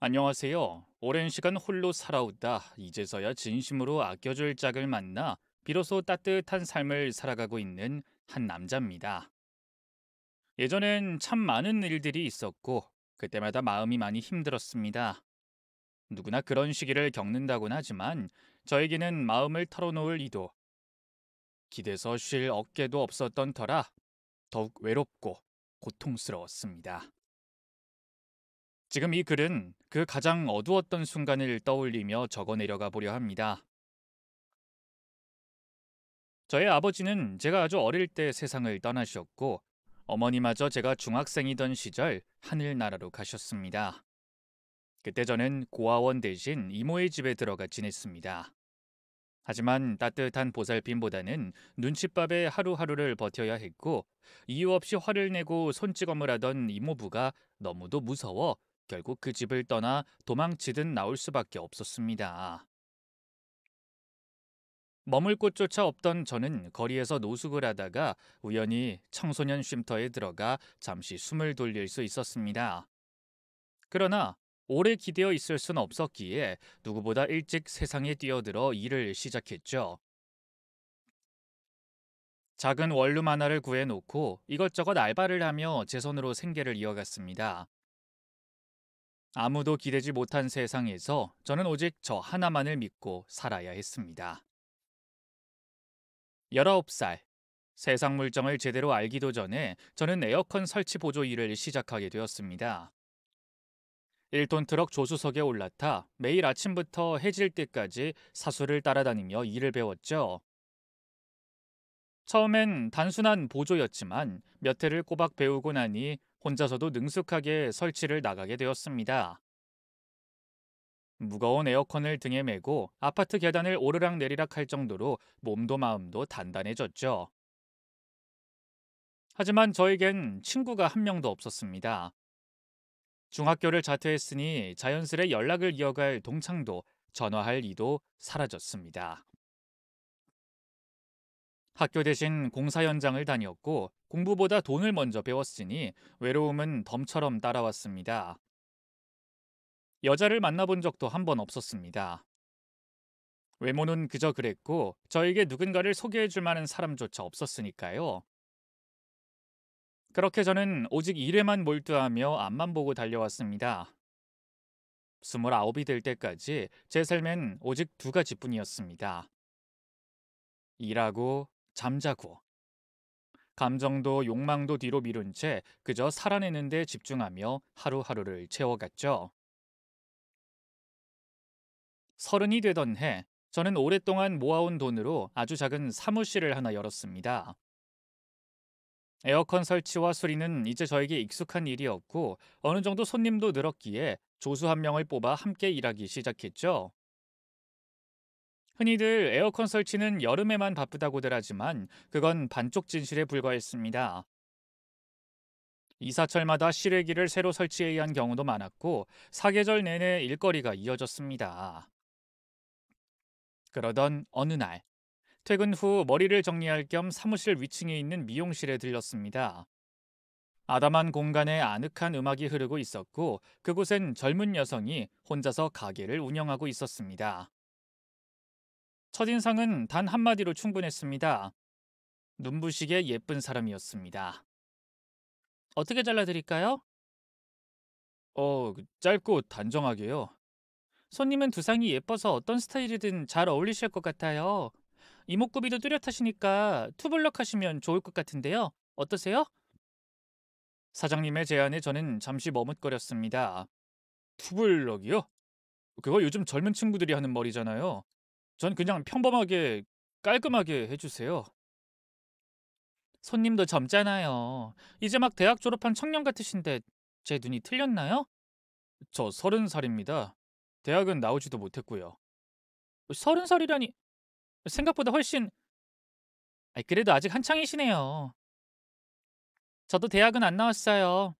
안녕하세요. 오랜 시간 홀로 살아오다 이제서야 진심으로 아껴줄 짝을 만나 비로소 따뜻한 삶을 살아가고 있는 한 남자입니다. 예전엔 참 많은 일들이 있었고 그때마다 마음이 많이 힘들었습니다. 누구나 그런 시기를 겪는다곤 하지만 저에게는 마음을 털어놓을 이도 기대서 쉴 어깨도 없었던 터라 더욱 외롭고 고통스러웠습니다. 지금 이 글은 그 가장 어두웠던 순간을 떠올리며 적어 내려가 보려 합니다. 저의 아버지는 제가 아주 어릴 때 세상을 떠나셨고, 어머니마저 제가 중학생이던 시절 하늘나라로 가셨습니다. 그때 저는 고아원 대신 이모의 집에 들어가 지냈습니다. 하지만 따뜻한 보살핌보다는 눈칫밥에 하루하루를 버텨야 했고, 이유 없이 화를 내고 손찌검을 하던 이모부가 너무도 무서워 결국 그 집을 떠나 도망치듯 나올 수밖에 없었습니다. 머물 곳조차 없던 저는 거리에서 노숙을 하다가 우연히 청소년 쉼터에 들어가 잠시 숨을 돌릴 수 있었습니다. 그러나 오래 기대어 있을 순 없었기에 누구보다 일찍 세상에 뛰어들어 일을 시작했죠. 작은 원룸 하나를 구해놓고 이것저것 알바를 하며 제 손으로 생계를 이어갔습니다. 아무도 기대지 못한 세상에서 저는 오직 저 하나만을 믿고 살아야 했습니다. 19살. 세상 물정을 제대로 알기도 전에 저는 에어컨 설치 보조 일을 시작하게 되었습니다. 1톤 트럭 조수석에 올라타 매일 아침부터 해질 때까지 사수를 따라다니며 일을 배웠죠. 처음엔 단순한 보조였지만 몇 해를 꼬박 배우고 나니 혼자서도 능숙하게 설치를 나가게 되었습니다. 무거운 에어컨을 등에 메고 아파트 계단을 오르락내리락 할 정도로 몸도 마음도 단단해졌죠. 하지만 저에겐 친구가 한 명도 없었습니다. 중학교를 자퇴했으니 자연스레 연락을 이어갈 동창도 전화할 이도 사라졌습니다. 학교 대신 공사 현장을 다녔고 공부보다 돈을 먼저 배웠으니 외로움은 덤처럼 따라왔습니다. 여자를 만나본 적도 한 번 없었습니다. 외모는 그저 그랬고 저에게 누군가를 소개해 줄 만한 사람조차 없었으니까요. 그렇게 저는 오직 일에만 몰두하며 앞만 보고 달려왔습니다. 29이 될 때까지 제 삶엔 오직 두 가지뿐이었습니다. 일하고 잠자고. 감정도 욕망도 뒤로 미룬 채 그저 살아내는 데 집중하며 하루하루를 채워갔죠. 30이 되던 해, 저는 오랫동안 모아온 돈으로 아주 작은 사무실을 하나 열었습니다. 에어컨 설치와 수리는 이제 저에게 익숙한 일이었고 어느 정도 손님도 늘었기에 조수 한 명을 뽑아 함께 일하기 시작했죠. 흔히들 에어컨 설치는 여름에만 바쁘다고들 하지만 그건 반쪽 진실에 불과했습니다. 이사철마다 실외기를 새로 설치해야 한 경우도 많았고 사계절 내내 일거리가 이어졌습니다. 그러던 어느 날 퇴근 후 머리를 정리할 겸 사무실 위층에 있는 미용실에 들렀습니다. 아담한 공간에 아늑한 음악이 흐르고 있었고 그곳엔 젊은 여성이 혼자서 가게를 운영하고 있었습니다. 첫인상은 단 한마디로 충분했습니다. 눈부시게 예쁜 사람이었습니다. 어떻게 잘라드릴까요? 짧고 단정하게요. 손님은 두상이 예뻐서 어떤 스타일이든 잘 어울리실 것 같아요. 이목구비도 뚜렷하시니까 투블럭 하시면 좋을 것 같은데요. 어떠세요? 사장님의 제안에 저는 잠시 머뭇거렸습니다. 투블럭이요? 그거 요즘 젊은 친구들이 하는 머리잖아요. 전 그냥 평범하게 깔끔하게 해주세요. 손님도 젊잖아요. 이제 막 대학 졸업한 청년 같으신데 제 눈이 틀렸나요? 저 30살입니다. 대학은 나오지도 못했고요. 30살이라니 생각보다 훨씬 그래도 아직 한창이시네요. 저도 대학은 안 나왔어요.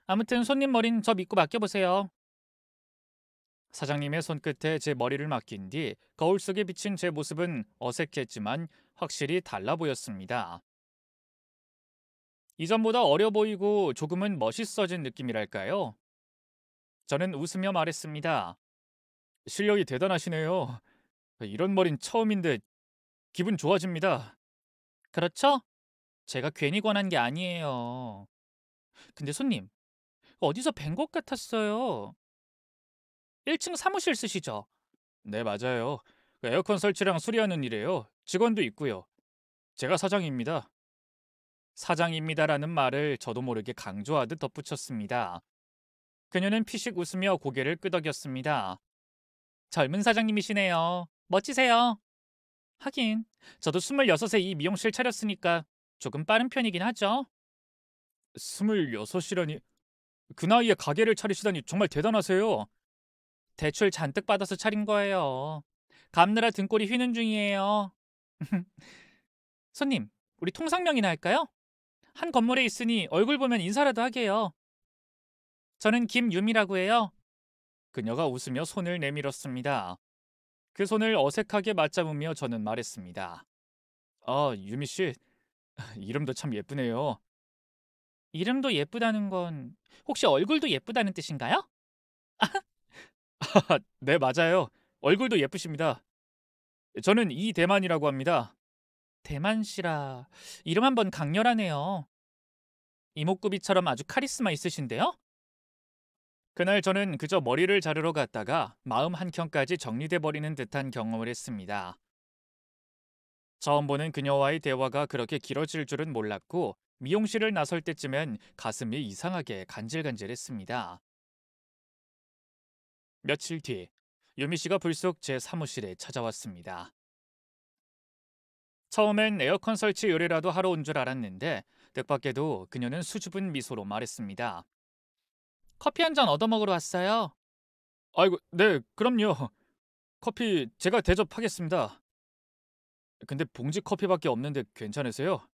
아무튼 손님 머린 저 믿고 맡겨보세요. 사장님의 손끝에 제 머리를 맡긴 뒤 거울 속에 비친 제 모습은 어색했지만 확실히 달라 보였습니다. 이전보다 어려 보이고 조금은 멋있어진 느낌이랄까요? 저는 웃으며 말했습니다. 실력이 대단하시네요. 이런 머린 처음인데 기분 좋아집니다. 그렇죠? 제가 괜히 권한 게 아니에요. 근데 손님, 어디서 뵌 것 같았어요. 1층 사무실 쓰시죠? 네, 맞아요. 에어컨 설치랑 수리하는 일이에요. 직원도 있고요. 제가 사장입니다. 사장입니다라는 말을 저도 모르게 강조하듯 덧붙였습니다. 그녀는 피식 웃으며 고개를 끄덕였습니다. 젊은 사장님이시네요. 멋지세요. 하긴, 저도 26에 이 미용실 차렸으니까 조금 빠른 편이긴 하죠. 26이라니, 그 나이에 가게를 차리시다니 정말 대단하세요. 대출 잔뜩 받아서 차린 거예요. 갚느라 등골이 휘는 중이에요. 손님, 우리 통상명이나 할까요? 한 건물에 있으니 얼굴 보면 인사라도 하게요. 저는 김유미라고 해요. 그녀가 웃으며 손을 내밀었습니다. 그 손을 어색하게 맞잡으며 저는 말했습니다. 아, 유미 씨, 이름도 참 예쁘네요. 이름도 예쁘다는 건 혹시 얼굴도 예쁘다는 뜻인가요? 네, 맞아요. 얼굴도 예쁘십니다. 저는 이대만이라고 합니다. 대만 씨라 이름 한번 강렬하네요. 이목구비처럼 아주 카리스마 있으신데요? 그날 저는 그저 머리를 자르러 갔다가 마음 한켠까지 정리돼 버리는 듯한 경험을 했습니다. 처음 보는 그녀와의 대화가 그렇게 길어질 줄은 몰랐고 미용실을 나설 때쯤엔 가슴이 이상하게 간질간질했습니다. 며칠 뒤 유미 씨가 불쑥 제 사무실에 찾아왔습니다. 처음엔 에어컨 설치 의뢰라도 하러 온 줄 알았는데 뜻밖에도 그녀는 수줍은 미소로 말했습니다. 커피 한 잔 얻어먹으러 왔어요. 아이고, 네, 그럼요. 커피 제가 대접하겠습니다. 근데 봉지 커피밖에 없는데 괜찮으세요?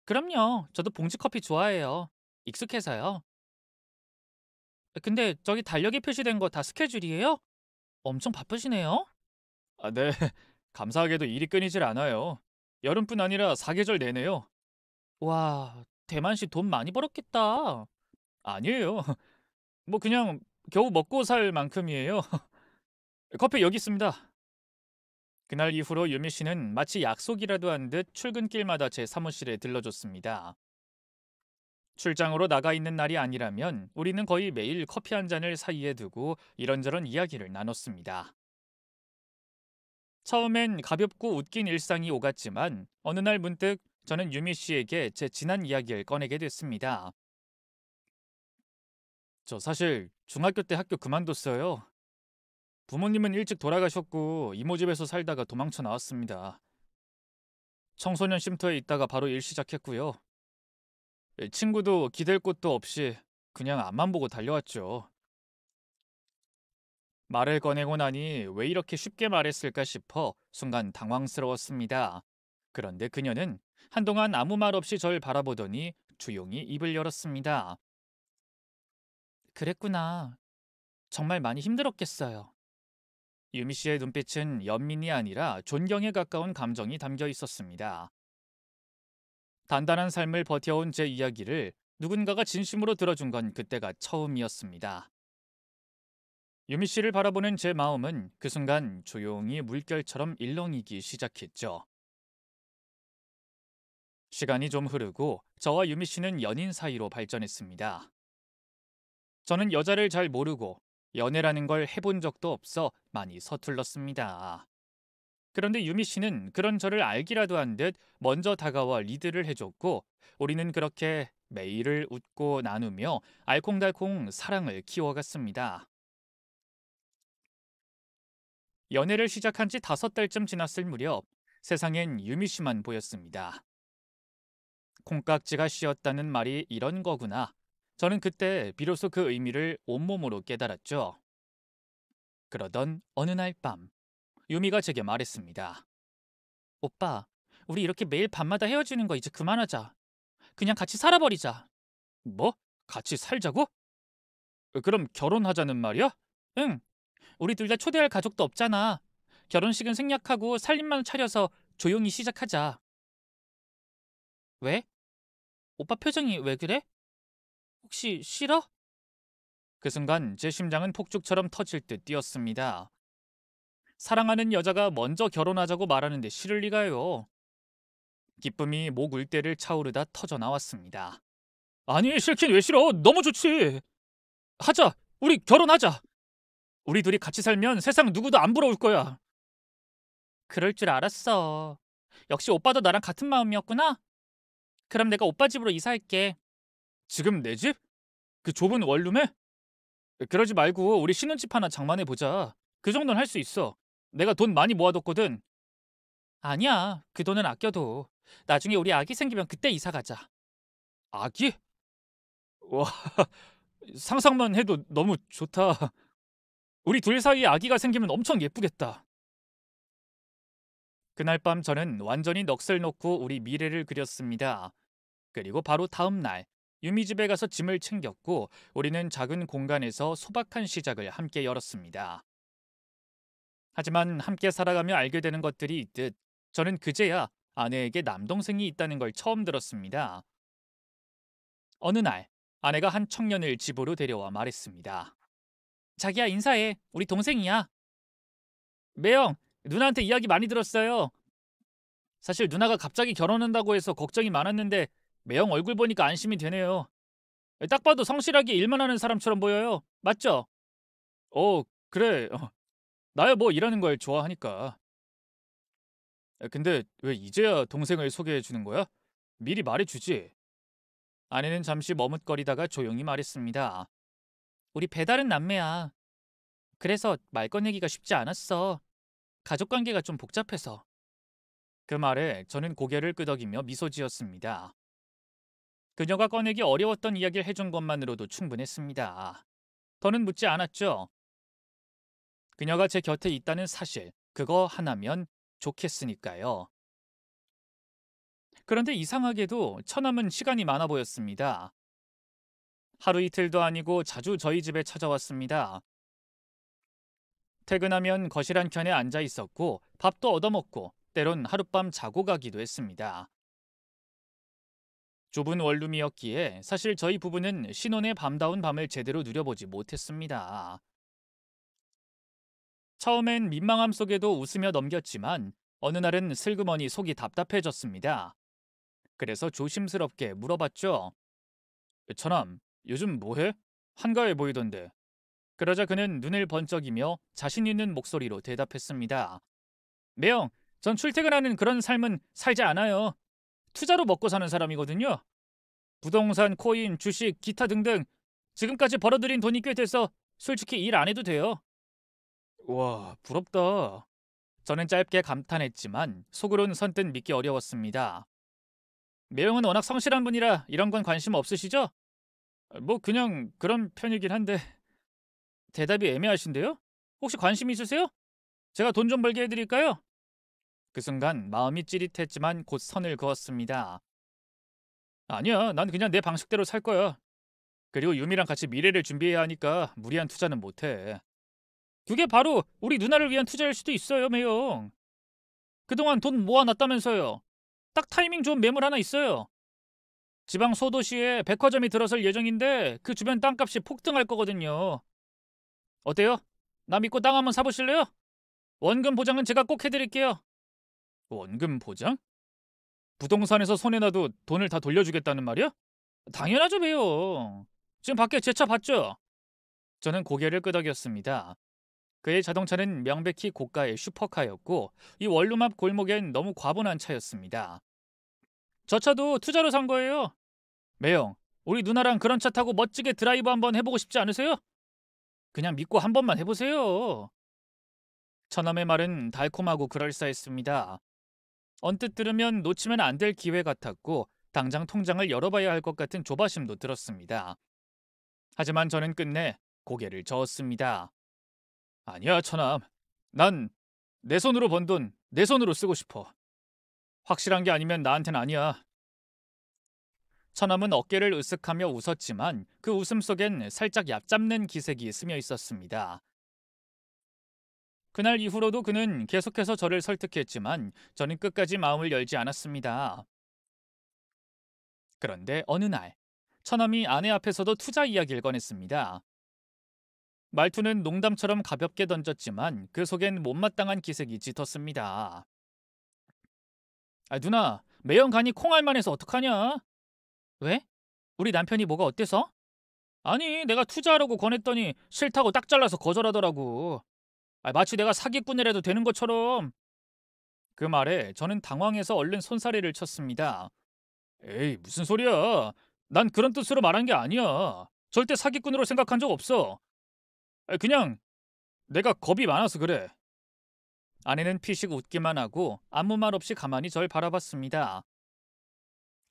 그럼요. 저도 봉지 커피 좋아해요. 익숙해서요. 근데 저기 달력에 표시된 거 다 스케줄이에요? 엄청 바쁘시네요. 아, 네. 감사하게도 일이 끊이질 않아요. 여름뿐 아니라 사계절 내내요. 와, 대만씨 돈 많이 벌었겠다. 아니에요. 뭐 그냥 겨우 먹고 살 만큼이에요. 커피 여기 있습니다. 그날 이후로 유미 씨는 마치 약속이라도 한 듯 출근길마다 제 사무실에 들러줬습니다. 출장으로 나가 있는 날이 아니라면 우리는 거의 매일 커피 한 잔을 사이에 두고 이런저런 이야기를 나눴습니다. 처음엔 가볍고 웃긴 일상이 오갔지만 어느 날 문득 저는 유미 씨에게 제 지난 이야기를 꺼내게 됐습니다. 저 사실 중학교 때 학교 그만뒀어요. 부모님은 일찍 돌아가셨고 이모 집에서 살다가 도망쳐 나왔습니다. 청소년 쉼터에 있다가 바로 일 시작했고요. 친구도 기댈 곳도 없이 그냥 앞만 보고 달려왔죠. 말을 꺼내고 나니 왜 이렇게 쉽게 말했을까 싶어 순간 당황스러웠습니다. 그런데 그녀는 한동안 아무 말 없이 절 바라보더니 조용히 입을 열었습니다. 그랬구나. 정말 많이 힘들었겠어요. 유미 씨의 눈빛은 연민이 아니라 존경에 가까운 감정이 담겨 있었습니다. 단단한 삶을 버텨온 제 이야기를 누군가가 진심으로 들어준 건 그때가 처음이었습니다. 유미 씨를 바라보는 제 마음은 그 순간 조용히 물결처럼 일렁이기 시작했죠. 시간이 좀 흐르고 저와 유미 씨는 연인 사이로 발전했습니다. 저는 여자를 잘 모르고 연애라는 걸 해본 적도 없어 많이 서툴렀습니다. 그런데 유미 씨는 그런 저를 알기라도 한 듯 먼저 다가와 리드를 해줬고 우리는 그렇게 매일을 웃고 나누며 알콩달콩 사랑을 키워갔습니다. 연애를 시작한 지 5달쯤 지났을 무렵 세상엔 유미 씨만 보였습니다. 콩깍지가 씌었다는 말이 이런 거구나. 저는 그때 비로소 그 의미를 온몸으로 깨달았죠. 그러던 어느 날 밤, 유미가 제게 말했습니다. 오빠, 우리 이렇게 매일 밤마다 헤어지는 거 이제 그만하자. 그냥 같이 살아버리자. 뭐? 같이 살자고? 그럼 결혼하자는 말이야? 응. 우리 둘 다 초대할 가족도 없잖아. 결혼식은 생략하고 살림만 차려서 조용히 시작하자. 왜? 오빠 표정이 왜 그래? 혹시 싫어? 그 순간 제 심장은 폭죽처럼 터질 듯 뛰었습니다. 사랑하는 여자가 먼저 결혼하자고 말하는데 싫을 리가요. 기쁨이 목 울대를 차오르다 터져 나왔습니다. 아니, 싫긴 왜 싫어? 너무 좋지. 하자. 우리 결혼하자. 우리 둘이 같이 살면 세상 누구도 안 부러울 거야. 그럴 줄 알았어. 역시 오빠도 나랑 같은 마음이었구나. 그럼 내가 오빠 집으로 이사할게. 지금 내 집? 그 좁은 원룸에? 그러지 말고 우리 신혼집 하나 장만해 보자. 그 정도는 할 수 있어. 내가 돈 많이 모아뒀거든. 아니야. 그 돈은 아껴둬. 나중에 우리 아기 생기면 그때 이사 가자. 아기? 와, 상상만 해도 너무 좋다. 우리 둘 사이에 아기가 생기면 엄청 예쁘겠다. 그날 밤 저는 완전히 넋을 놓고 우리 미래를 그렸습니다. 그리고 바로 다음 날 유미 집에 가서 짐을 챙겼고 우리는 작은 공간에서 소박한 시작을 함께 열었습니다. 하지만 함께 살아가며 알게 되는 것들이 있듯 저는 그제야 아내에게 남동생이 있다는 걸 처음 들었습니다. 어느 날 아내가 한 청년을 집으로 데려와 말했습니다. 자기야, 인사해. 우리 동생이야. 매영, 누나한테 이야기 많이 들었어요. 사실 누나가 갑자기 결혼한다고 해서 걱정이 많았는데 매영 얼굴 보니까 안심이 되네요. 딱 봐도 성실하게 일만 하는 사람처럼 보여요. 맞죠? 그래. 나야 뭐 일하는 걸 좋아하니까. 근데 왜 이제야 동생을 소개해 주는 거야? 미리 말해주지. 아내는 잠시 머뭇거리다가 조용히 말했습니다. 우리 배다른 남매야. 그래서 말 꺼내기가 쉽지 않았어. 가족 관계가 좀 복잡해서. 그 말에 저는 고개를 끄덕이며 미소 지었습니다. 그녀가 꺼내기 어려웠던 이야기를 해준 것만으로도 충분했습니다. 더는 묻지 않았죠. 그녀가 제 곁에 있다는 사실, 그거 하나면 좋겠으니까요. 그런데 이상하게도 처남은 시간이 많아 보였습니다. 하루 이틀도 아니고 자주 저희 집에 찾아왔습니다. 퇴근하면 거실 한켠에 앉아 있었고 밥도 얻어먹고 때론 하룻밤 자고 가기도 했습니다. 좁은 원룸이었기에 사실 저희 부부는 신혼의 밤다운 밤을 제대로 누려보지 못했습니다. 처음엔 민망함 속에도 웃으며 넘겼지만 어느 날은 슬그머니 속이 답답해졌습니다. 그래서 조심스럽게 물어봤죠. 처남, 요즘 뭐해? 한가해 보이던데. 그러자 그는 눈을 번쩍이며 자신 있는 목소리로 대답했습니다. 매영, 전 출퇴근하는 그런 삶은 살지 않아요. 투자로 먹고 사는 사람이거든요. 부동산, 코인, 주식, 기타 등등 지금까지 벌어들인 돈이 꽤 돼서 솔직히 일 안 해도 돼요. 와, 부럽다. 저는 짧게 감탄했지만 속으론 선뜻 믿기 어려웠습니다. 매형은 워낙 성실한 분이라 이런 건 관심 없으시죠? 뭐 그냥 그런 편이긴 한데. 대답이 애매하신데요? 혹시 관심 있으세요? 제가 돈 좀 벌게 해드릴까요? 그 순간 마음이 찌릿했지만 곧 선을 그었습니다. 아니야, 난 그냥 내 방식대로 살 거야. 그리고 유미랑 같이 미래를 준비해야 하니까 무리한 투자는 못해. 그게 바로 우리 누나를 위한 투자일 수도 있어요, 매형. 그동안 돈 모아놨다면서요. 딱 타이밍 좋은 매물 하나 있어요. 지방 소도시에 백화점이 들어설 예정인데 그 주변 땅값이 폭등할 거거든요. 어때요? 나 믿고 땅 한번 사보실래요? 원금 보장은 제가 꼭 해드릴게요. 원금 보장? 부동산에서 손해나도 돈을 다 돌려주겠다는 말이야? 당연하죠, 매형. 지금 밖에 제 차 봤죠? 저는 고개를 끄덕였습니다. 그의 자동차는 명백히 고가의 슈퍼카였고 이 원룸 앞 골목엔 너무 과분한 차였습니다. 저 차도 투자로 산 거예요. 매형, 우리 누나랑 그런 차 타고 멋지게 드라이브 한번 해보고 싶지 않으세요? 그냥 믿고 한 번만 해보세요. 처남의 말은 달콤하고 그럴싸했습니다. 언뜻 들으면 놓치면 안 될 기회 같았고 당장 통장을 열어봐야 할 것 같은 조바심도 들었습니다. 하지만 저는 끝내 고개를 저었습니다. 아니야, 처남. 난 내 손으로 번 돈 내 손으로 쓰고 싶어. 확실한 게 아니면 나한텐 아니야. 처남은 어깨를 으쓱하며 웃었지만 그 웃음 속엔 살짝 얕잡는 기색이 스며 있었습니다. 그날 이후로도 그는 계속해서 저를 설득했지만 저는 끝까지 마음을 열지 않았습니다. 그런데 어느 날 처남이 아내 앞에서도 투자 이야기를 꺼냈습니다. 말투는 농담처럼 가볍게 던졌지만 그 속엔 못마땅한 기색이 짙었습니다. 아, 누나, 매연 간이 콩알만해서 어떡하냐? 왜? 우리 남편이 뭐가 어때서? 아니, 내가 투자하라고 권했더니 싫다고 딱 잘라서 거절하더라고. 아, 마치 내가 사기꾼이라도 되는 것처럼. 그 말에 저는 당황해서 얼른 손사래를 쳤습니다. 에이, 무슨 소리야. 난 그런 뜻으로 말한 게 아니야. 절대 사기꾼으로 생각한 적 없어. 그냥 내가 겁이 많아서 그래. 아내는 피식 웃기만 하고 아무 말 없이 가만히 절 바라봤습니다.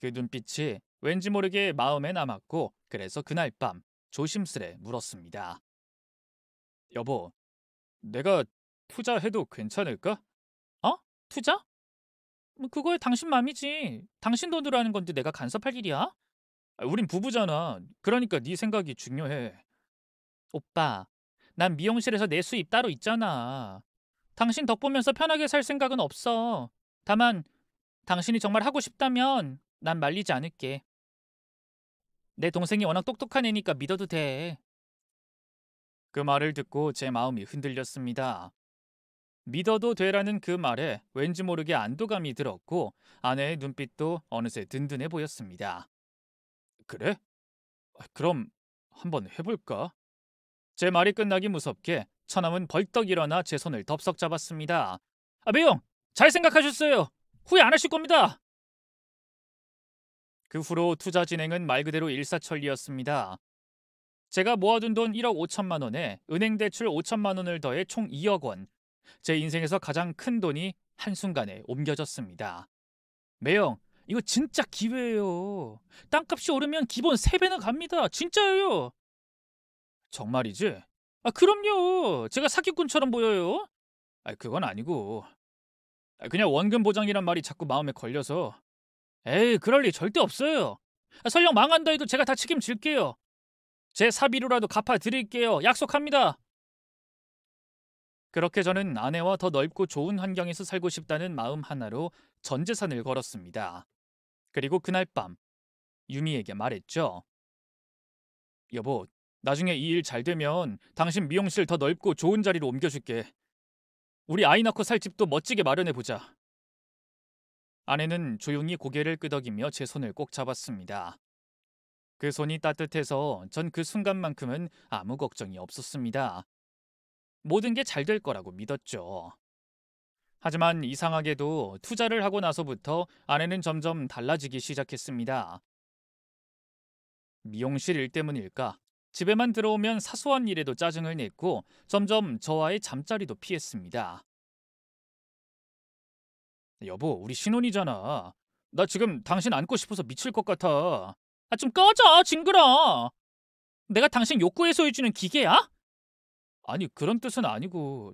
그 눈빛이 왠지 모르게 마음에 남았고 그래서 그날 밤 조심스레 물었습니다. 여보, 내가 투자해도 괜찮을까? 어? 투자? 뭐 그거야 당신 맘이지. 당신 돈으로 하는 건데 내가 간섭할 일이야? 우린 부부잖아. 그러니까 네 생각이 중요해. 오빠, 난 미용실에서 내 수입 따로 있잖아. 당신 덕 보면서 편하게 살 생각은 없어. 다만 당신이 정말 하고 싶다면 난 말리지 않을게. 내 동생이 워낙 똑똑한 애니까 믿어도 돼. 그 말을 듣고 제 마음이 흔들렸습니다. 믿어도 되라는 그 말에 왠지 모르게 안도감이 들었고 아내의 눈빛도 어느새 든든해 보였습니다. 그래? 그럼 한번 해볼까? 제 말이 끝나기 무섭게 처남은 벌떡 일어나 제 손을 덥석 잡았습니다. 아, 매형! 잘 생각하셨어요. 후회 안 하실 겁니다. 그 후로 투자 진행은 말 그대로 일사천리였습니다. 제가 모아둔 돈 1억 5천만 원에 은행 대출 5천만 원을 더해 총 2억 원. 제 인생에서 가장 큰 돈이 한순간에 옮겨졌습니다. 매형, 이거 진짜 기회예요. 땅값이 오르면 기본 3배는 갑니다. 진짜예요. 정말이지? 아, 그럼요. 제가 사기꾼처럼 보여요? 아, 그건 아니고. 그냥 원금 보장이란 말이 자꾸 마음에 걸려서. 에이, 그럴 리 절대 없어요. 설령 망한다 해도 제가 다 책임질게요. 제 사비로라도 갚아드릴게요. 약속합니다. 그렇게 저는 아내와 더 넓고 좋은 환경에서 살고 싶다는 마음 하나로 전 재산을 걸었습니다. 그리고 그날 밤 유미에게 말했죠. 여보, 나중에 이 일 잘 되면 당신 미용실 더 넓고 좋은 자리로 옮겨줄게. 우리 아이 낳고 살 집도 멋지게 마련해보자. 아내는 조용히 고개를 끄덕이며 제 손을 꼭 잡았습니다. 그 손이 따뜻해서 전 그 순간만큼은 아무 걱정이 없었습니다. 모든 게 잘 될 거라고 믿었죠. 하지만 이상하게도 투자를 하고 나서부터 아내는 점점 달라지기 시작했습니다. 미용실 일 때문일까? 집에만 들어오면 사소한 일에도 짜증을 냈고 점점 저와의 잠자리도 피했습니다. 여보, 우리 신혼이잖아. 나 지금 당신 안고 싶어서 미칠 것 같아. 아, 좀 꺼져, 징그러. 내가 당신 욕구 해소해주는 기계야? 아니, 그런 뜻은 아니고.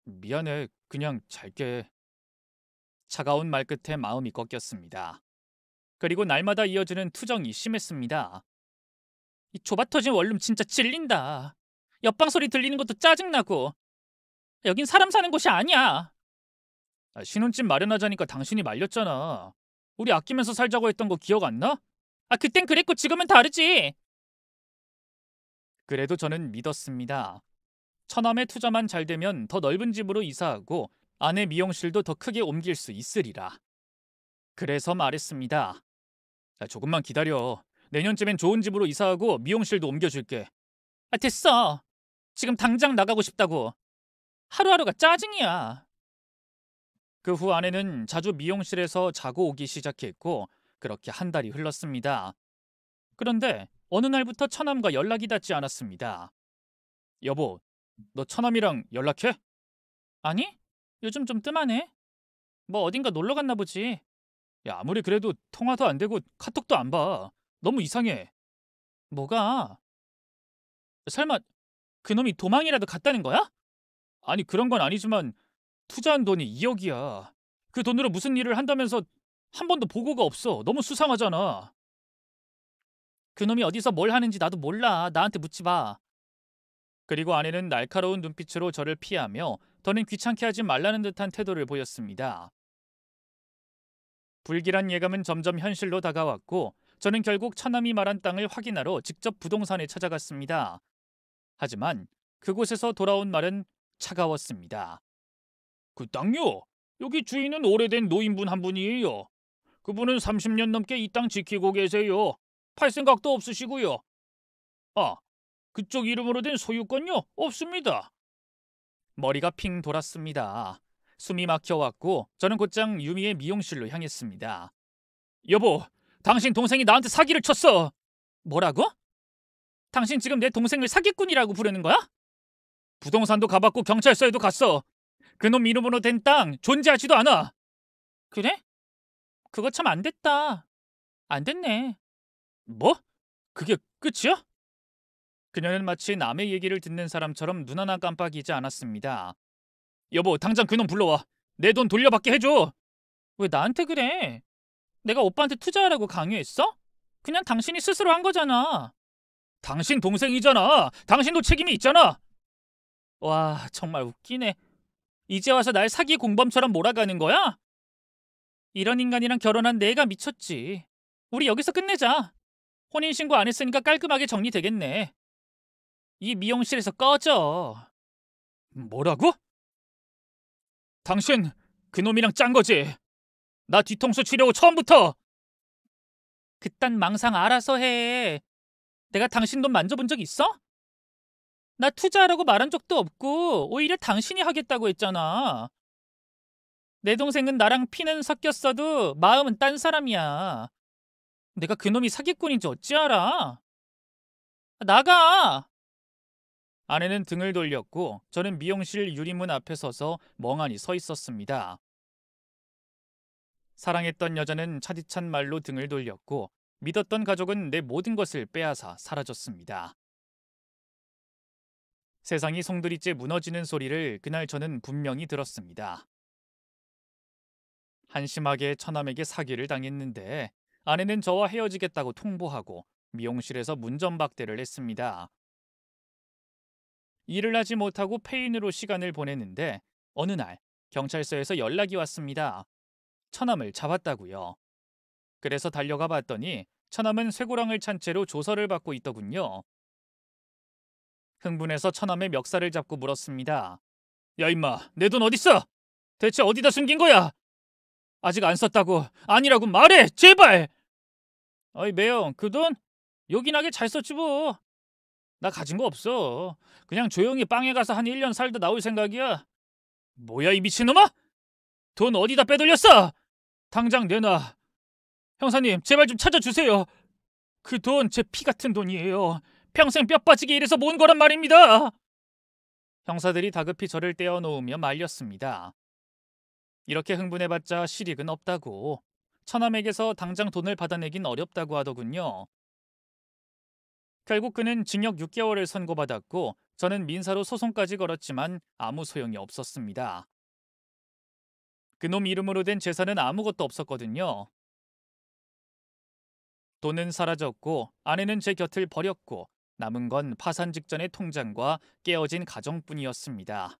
미안해, 그냥 잘게. 차가운 말끝에 마음이 꺾였습니다. 그리고 날마다 이어지는 투정이 심했습니다. 이 좁아터진 원룸 진짜 찔린다. 옆방 소리 들리는 것도 짜증나고. 여긴 사람 사는 곳이 아니야. 아, 신혼집 마련하자니까 당신이 말렸잖아. 우리 아끼면서 살자고 했던 거 기억 안 나? 아, 그땐 그랬고 지금은 다르지. 그래도 저는 믿었습니다. 처남의 투자만 잘 되면 더 넓은 집으로 이사하고 아내 미용실도 더 크게 옮길 수 있으리라. 그래서 말했습니다. 아, 조금만 기다려. 내년쯤엔 좋은 집으로 이사하고 미용실도 옮겨줄게. 아, 됐어. 지금 당장 나가고 싶다고. 하루하루가 짜증이야. 그 후 아내는 자주 미용실에서 자고 오기 시작했고 그렇게 한 달이 흘렀습니다. 그런데 어느 날부터 처남과 연락이 닿지 않았습니다. 여보, 너 처남이랑 연락해? 아니? 요즘 좀 뜸하네. 뭐 어딘가 놀러 갔나 보지. 야, 아무리 그래도 통화도 안 되고 카톡도 안 봐. 너무 이상해. 뭐가? 설마 그놈이 도망이라도 갔다는 거야? 아니, 그런 건 아니지만 투자한 돈이 2억이야. 그 돈으로 무슨 일을 한다면서 한 번도 보고가 없어. 너무 수상하잖아. 그놈이 어디서 뭘 하는지 나도 몰라. 나한테 묻지 마. 그리고 아내는 날카로운 눈빛으로 저를 피하며 더는 귀찮게 하지 말라는 듯한 태도를 보였습니다. 불길한 예감은 점점 현실로 다가왔고 저는 결국 처남이 말한 땅을 확인하러 직접 부동산에 찾아갔습니다. 하지만 그곳에서 돌아온 말은 차가웠습니다. 그 땅요? 여기 주인은 오래된 노인분 한 분이에요. 그분은 30년 넘게 이 땅 지키고 계세요. 팔 생각도 없으시고요. 아, 그쪽 이름으로 된 소유권요? 없습니다. 머리가 핑 돌았습니다. 숨이 막혀왔고 저는 곧장 유미의 미용실로 향했습니다. 여보, 당신 동생이 나한테 사기를 쳤어. 뭐라고? 당신 지금 내 동생을 사기꾼이라고 부르는 거야? 부동산도 가봤고 경찰서에도 갔어. 그놈 이름으로 된 땅 존재하지도 않아. 그래? 그거 참 안 됐다. 안 됐네. 뭐? 그게 끝이야? 그녀는 마치 남의 얘기를 듣는 사람처럼 눈 하나 깜빡이지 않았습니다. 여보, 당장 그놈 불러와. 내 돈 돌려받게 해줘. 왜 나한테 그래? 내가 오빠한테 투자하라고 강요했어? 그냥 당신이 스스로 한 거잖아. 당신 동생이잖아. 당신도 책임이 있잖아. 와, 정말 웃기네. 이제 와서 날 사기 공범처럼 몰아가는 거야? 이런 인간이랑 결혼한 내가 미쳤지. 우리 여기서 끝내자. 혼인신고 안 했으니까 깔끔하게 정리되겠네. 이 미용실에서 꺼져. 뭐라고? 당신 그놈이랑 짠 거지? 나 뒤통수 치려고 처음부터. 그딴 망상 알아서 해. 내가 당신 돈 만져본 적 있어? 나 투자하라고 말한 적도 없고 오히려 당신이 하겠다고 했잖아. 내 동생은 나랑 피는 섞였어도 마음은 딴 사람이야. 내가 그놈이 사기꾼인지 어찌 알아? 나가! 아내는 등을 돌렸고 저는 미용실 유리문 앞에 서서 멍하니 서 있었습니다. 사랑했던 여자는 차디찬 말로 등을 돌렸고 믿었던 가족은 내 모든 것을 빼앗아 사라졌습니다. 세상이 송두리째 무너지는 소리를 그날 저는 분명히 들었습니다. 한심하게 처남에게 사기를 당했는데 아내는 저와 헤어지겠다고 통보하고 미용실에서 문전박대를 했습니다. 일을 하지 못하고 페인으로 시간을 보냈는데 어느 날 경찰서에서 연락이 왔습니다. 처남을 잡았다고요. 그래서 달려가 봤더니 처남은 쇠고랑을 찬 채로 조서를 받고 있더군요. 흥분해서 처남의 멱살을 잡고 물었습니다. 야 임마, 내 돈 어딨어? 대체 어디다 숨긴 거야? 아직 안 썼다고. 아니라고 말해, 제발. 어이 매형, 그 돈 요긴하게 잘 썼지 뭐. 나 가진 거 없어. 그냥 조용히 빵에 가서 한 1년 살다 나올 생각이야. 뭐야 이 미친놈아? 돈 어디다 빼돌렸어? 당장 내놔. 형사님, 제발 좀 찾아주세요. 그 돈 제 피 같은 돈이에요. 평생 뼈 빠지게 일해서 모은 거란 말입니다. 형사들이 다급히 저를 떼어놓으며 말렸습니다. 이렇게 흥분해봤자 실익은 없다고. 처남에게서 당장 돈을 받아내긴 어렵다고 하더군요. 결국 그는 징역 6개월을 선고받았고 저는 민사로 소송까지 걸었지만 아무 소용이 없었습니다. 그놈 이름으로 된 재산은 아무것도 없었거든요. 돈은 사라졌고 아내는 제 곁을 버렸고 남은 건 파산 직전의 통장과 깨어진 가정뿐이었습니다.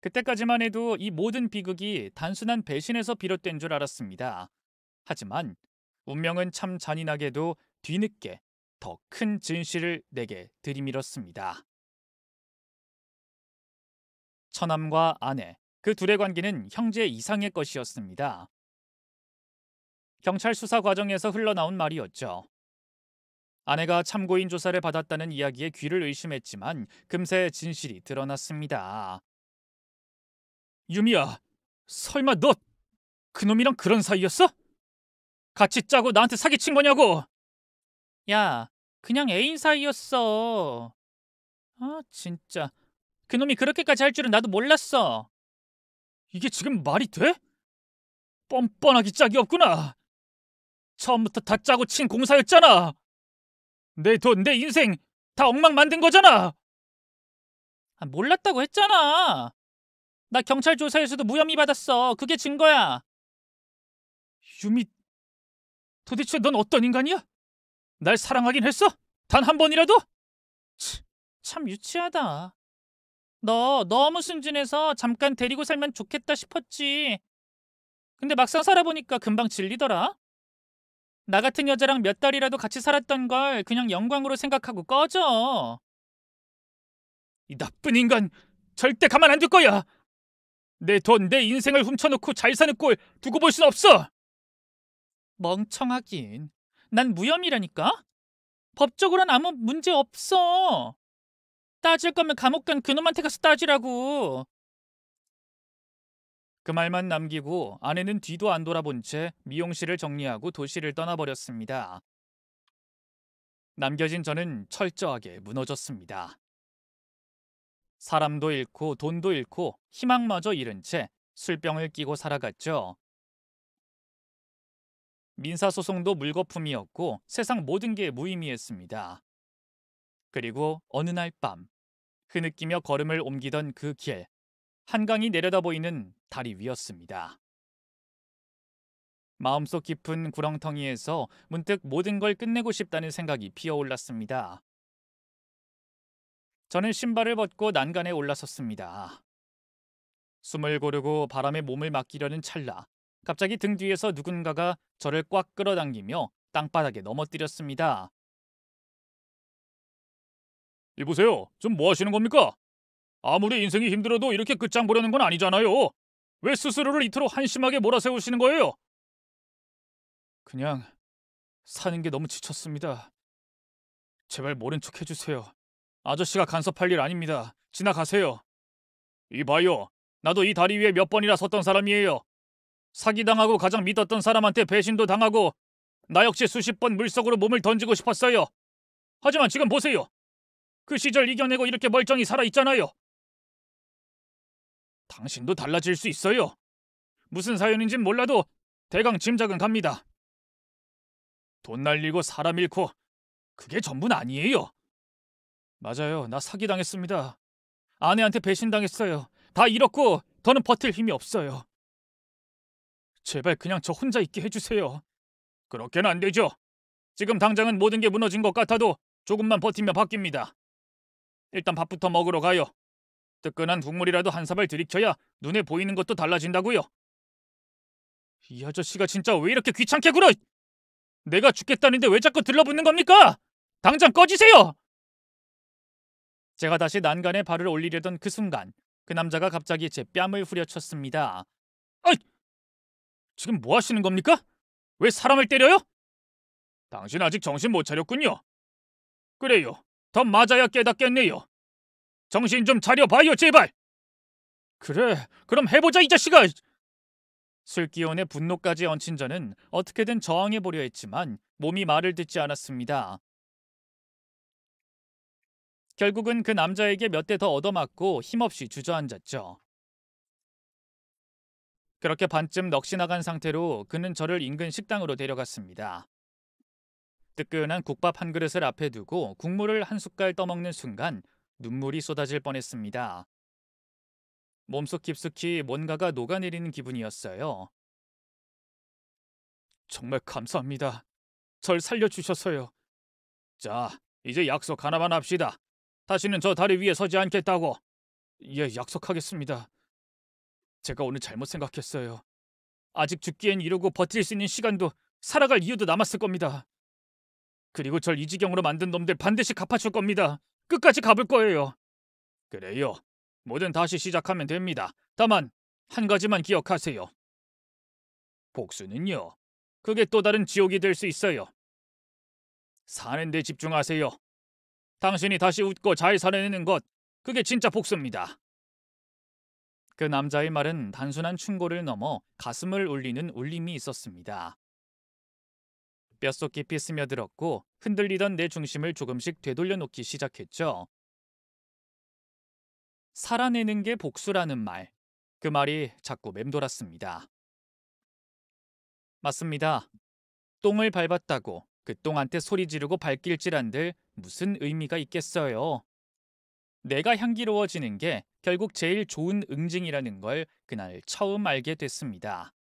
그때까지만 해도 이 모든 비극이 단순한 배신에서 비롯된 줄 알았습니다. 하지만 운명은 참 잔인하게도 뒤늦게 더 큰 진실을 내게 들이밀었습니다. 처남과 아내, 그 둘의 관계는 형제 이상의 것이었습니다. 경찰 수사 과정에서 흘러나온 말이었죠. 아내가 참고인 조사를 받았다는 이야기에 귀를 의심했지만 금세 진실이 드러났습니다. 유미야, 설마 너 그놈이랑 그런 사이였어? 같이 짜고 나한테 사기친 거냐고? 야, 그냥 애인 사이였어. 아, 진짜. 그놈이 그렇게까지 할 줄은 나도 몰랐어. 이게 지금 말이 돼? 뻔뻔하기 짝이 없구나. 처음부터 다 짜고 친 공사였잖아. 내 돈, 내 인생 다 엉망 만든 거잖아. 아, 몰랐다고 했잖아. 나 경찰 조사에서도 무혐의 받았어. 그게 증거야. 유미, 도대체 넌 어떤 인간이야? 날 사랑하긴 했어? 단 한 번이라도? 참 유치하다. 너 너무 순진해서 잠깐 데리고 살면 좋겠다 싶었지. 근데 막상 살아보니까 금방 질리더라. 나 같은 여자랑 몇 달이라도 같이 살았던 걸 그냥 영광으로 생각하고 꺼져. 이 나쁜 인간, 절대 가만 안 둘 거야. 내 돈, 내 인생을 훔쳐놓고 잘 사는 꼴 두고 볼 순 없어. 멍청하긴. 난 무혐의라니까? 법적으로는 아무 문제 없어. 따질 거면 감옥 간 그놈한테 가서 따지라고. 그 말만 남기고 아내는 뒤도 안 돌아본 채 미용실을 정리하고 도시를 떠나버렸습니다. 남겨진 저는 철저하게 무너졌습니다. 사람도 잃고 돈도 잃고 희망마저 잃은 채 술병을 끼고 살아갔죠. 민사소송도 물거품이었고 세상 모든 게 무의미했습니다. 그리고 어느 날 밤, 흐느끼며 걸음을 옮기던 그 길, 한강이 내려다 보이는 다리 위였습니다. 마음속 깊은 구렁텅이에서 문득 모든 걸 끝내고 싶다는 생각이 피어올랐습니다. 저는 신발을 벗고 난간에 올라섰습니다. 숨을 고르고 바람에 몸을 맡기려는 찰나 갑자기 등 뒤에서 누군가가 저를 꽉 끌어당기며 땅바닥에 넘어뜨렸습니다. 이보세요. 좀 뭐 하시는 겁니까? 아무리 인생이 힘들어도 이렇게 끝장 보려는 건 아니잖아요. 왜 스스로를 이토록 한심하게 몰아세우시는 거예요? 그냥 사는 게 너무 지쳤습니다. 제발 모른 척 해주세요. 아저씨가 간섭할 일 아닙니다. 지나가세요. 이봐요. 나도 이 다리 위에 몇 번이나 섰던 사람이에요. 사기당하고 가장 믿었던 사람한테 배신도 당하고 나 역시 수십 번 물속으로 몸을 던지고 싶었어요. 하지만 지금 보세요. 그 시절 이겨내고 이렇게 멀쩡히 살아있잖아요. 당신도 달라질 수 있어요. 무슨 사연인진 몰라도 대강 짐작은 갑니다. 돈 날리고 사람 잃고 그게 전부는 아니에요. 맞아요. 나 사기당했습니다. 아내한테 배신당했어요. 다 잃었고 더는 버틸 힘이 없어요. 제발 그냥 저 혼자 있게 해주세요. 그렇게는 안 되죠. 지금 당장은 모든 게 무너진 것 같아도 조금만 버티면 바뀝니다. 일단 밥부터 먹으러 가요. 뜨끈한 국물이라도 한 사발 들이켜야 눈에 보이는 것도 달라진다고요. 이 아저씨가 진짜 왜 이렇게 귀찮게 굴어! 내가 죽겠다는데 왜 자꾸 들러붙는 겁니까? 당장 꺼지세요! 제가 다시 난간에 발을 올리려던 그 순간 그 남자가 갑자기 제 뺨을 후려쳤습니다. 아이! 지금 뭐 하시는 겁니까? 왜 사람을 때려요? 당신 아직 정신 못 차렸군요. 그래요. 더 맞아야 깨닫겠네요. 정신 좀 차려봐요, 제발! 그래, 그럼 해보자, 이 자식아! 술기운에 분노까지 얹힌 저는 어떻게든 저항해보려 했지만 몸이 말을 듣지 않았습니다. 결국은 그 남자에게 몇 대 더 얻어맞고 힘없이 주저앉았죠. 그렇게 반쯤 넋이 나간 상태로 그는 저를 인근 식당으로 데려갔습니다. 뜨끈한 국밥 한 그릇을 앞에 두고 국물을 한 숟갈 떠먹는 순간 눈물이 쏟아질 뻔했습니다. 몸속 깊숙이 뭔가가 녹아내리는 기분이었어요. 정말 감사합니다. 절 살려주셔서요. 자, 이제 약속 하나만 합시다. 다시는 저 다리 위에 서지 않겠다고. 예, 약속하겠습니다. 제가 오늘 잘못 생각했어요. 아직 죽기엔 이러고 버틸 수 있는 시간도 살아갈 이유도 남았을 겁니다. 그리고 절 이 지경으로 만든 놈들 반드시 갚아줄 겁니다. 끝까지 갚을 거예요. 그래요. 뭐든 다시 시작하면 됩니다. 다만 한 가지만 기억하세요. 복수는요. 그게 또 다른 지옥이 될 수 있어요. 사는 데 집중하세요. 당신이 다시 웃고 잘 살아내는 것, 그게 진짜 복수입니다. 그 남자의 말은 단순한 충고를 넘어 가슴을 울리는 울림이 있었습니다. 뼛속 깊이 스며들었고 흔들리던 내 중심을 조금씩 되돌려 놓기 시작했죠. 살아내는 게 복수라는 말, 그 말이 자꾸 맴돌았습니다. 맞습니다. 똥을 밟았다고 그 똥한테 소리 지르고 발길질한들 무슨 의미가 있겠어요. 내가 향기로워지는 게 결국 제일 좋은 응징이라는 걸 그날 처음 알게 됐습니다.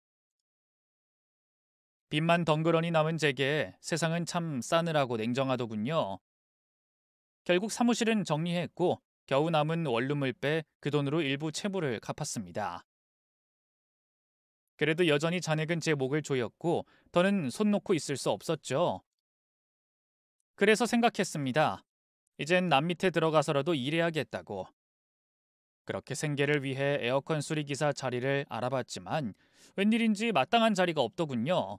빚만 덩그러니 남은 제게 세상은 참 싸늘하고 냉정하더군요. 결국 사무실은 정리했고 겨우 남은 원룸을 빼 그 돈으로 일부 채무를 갚았습니다. 그래도 여전히 잔액은 제 목을 조였고 더는 손 놓고 있을 수 없었죠. 그래서 생각했습니다. 이젠 남 밑에 들어가서라도 일해야겠다고. 그렇게 생계를 위해 에어컨 수리기사 자리를 알아봤지만 웬일인지 마땅한 자리가 없더군요.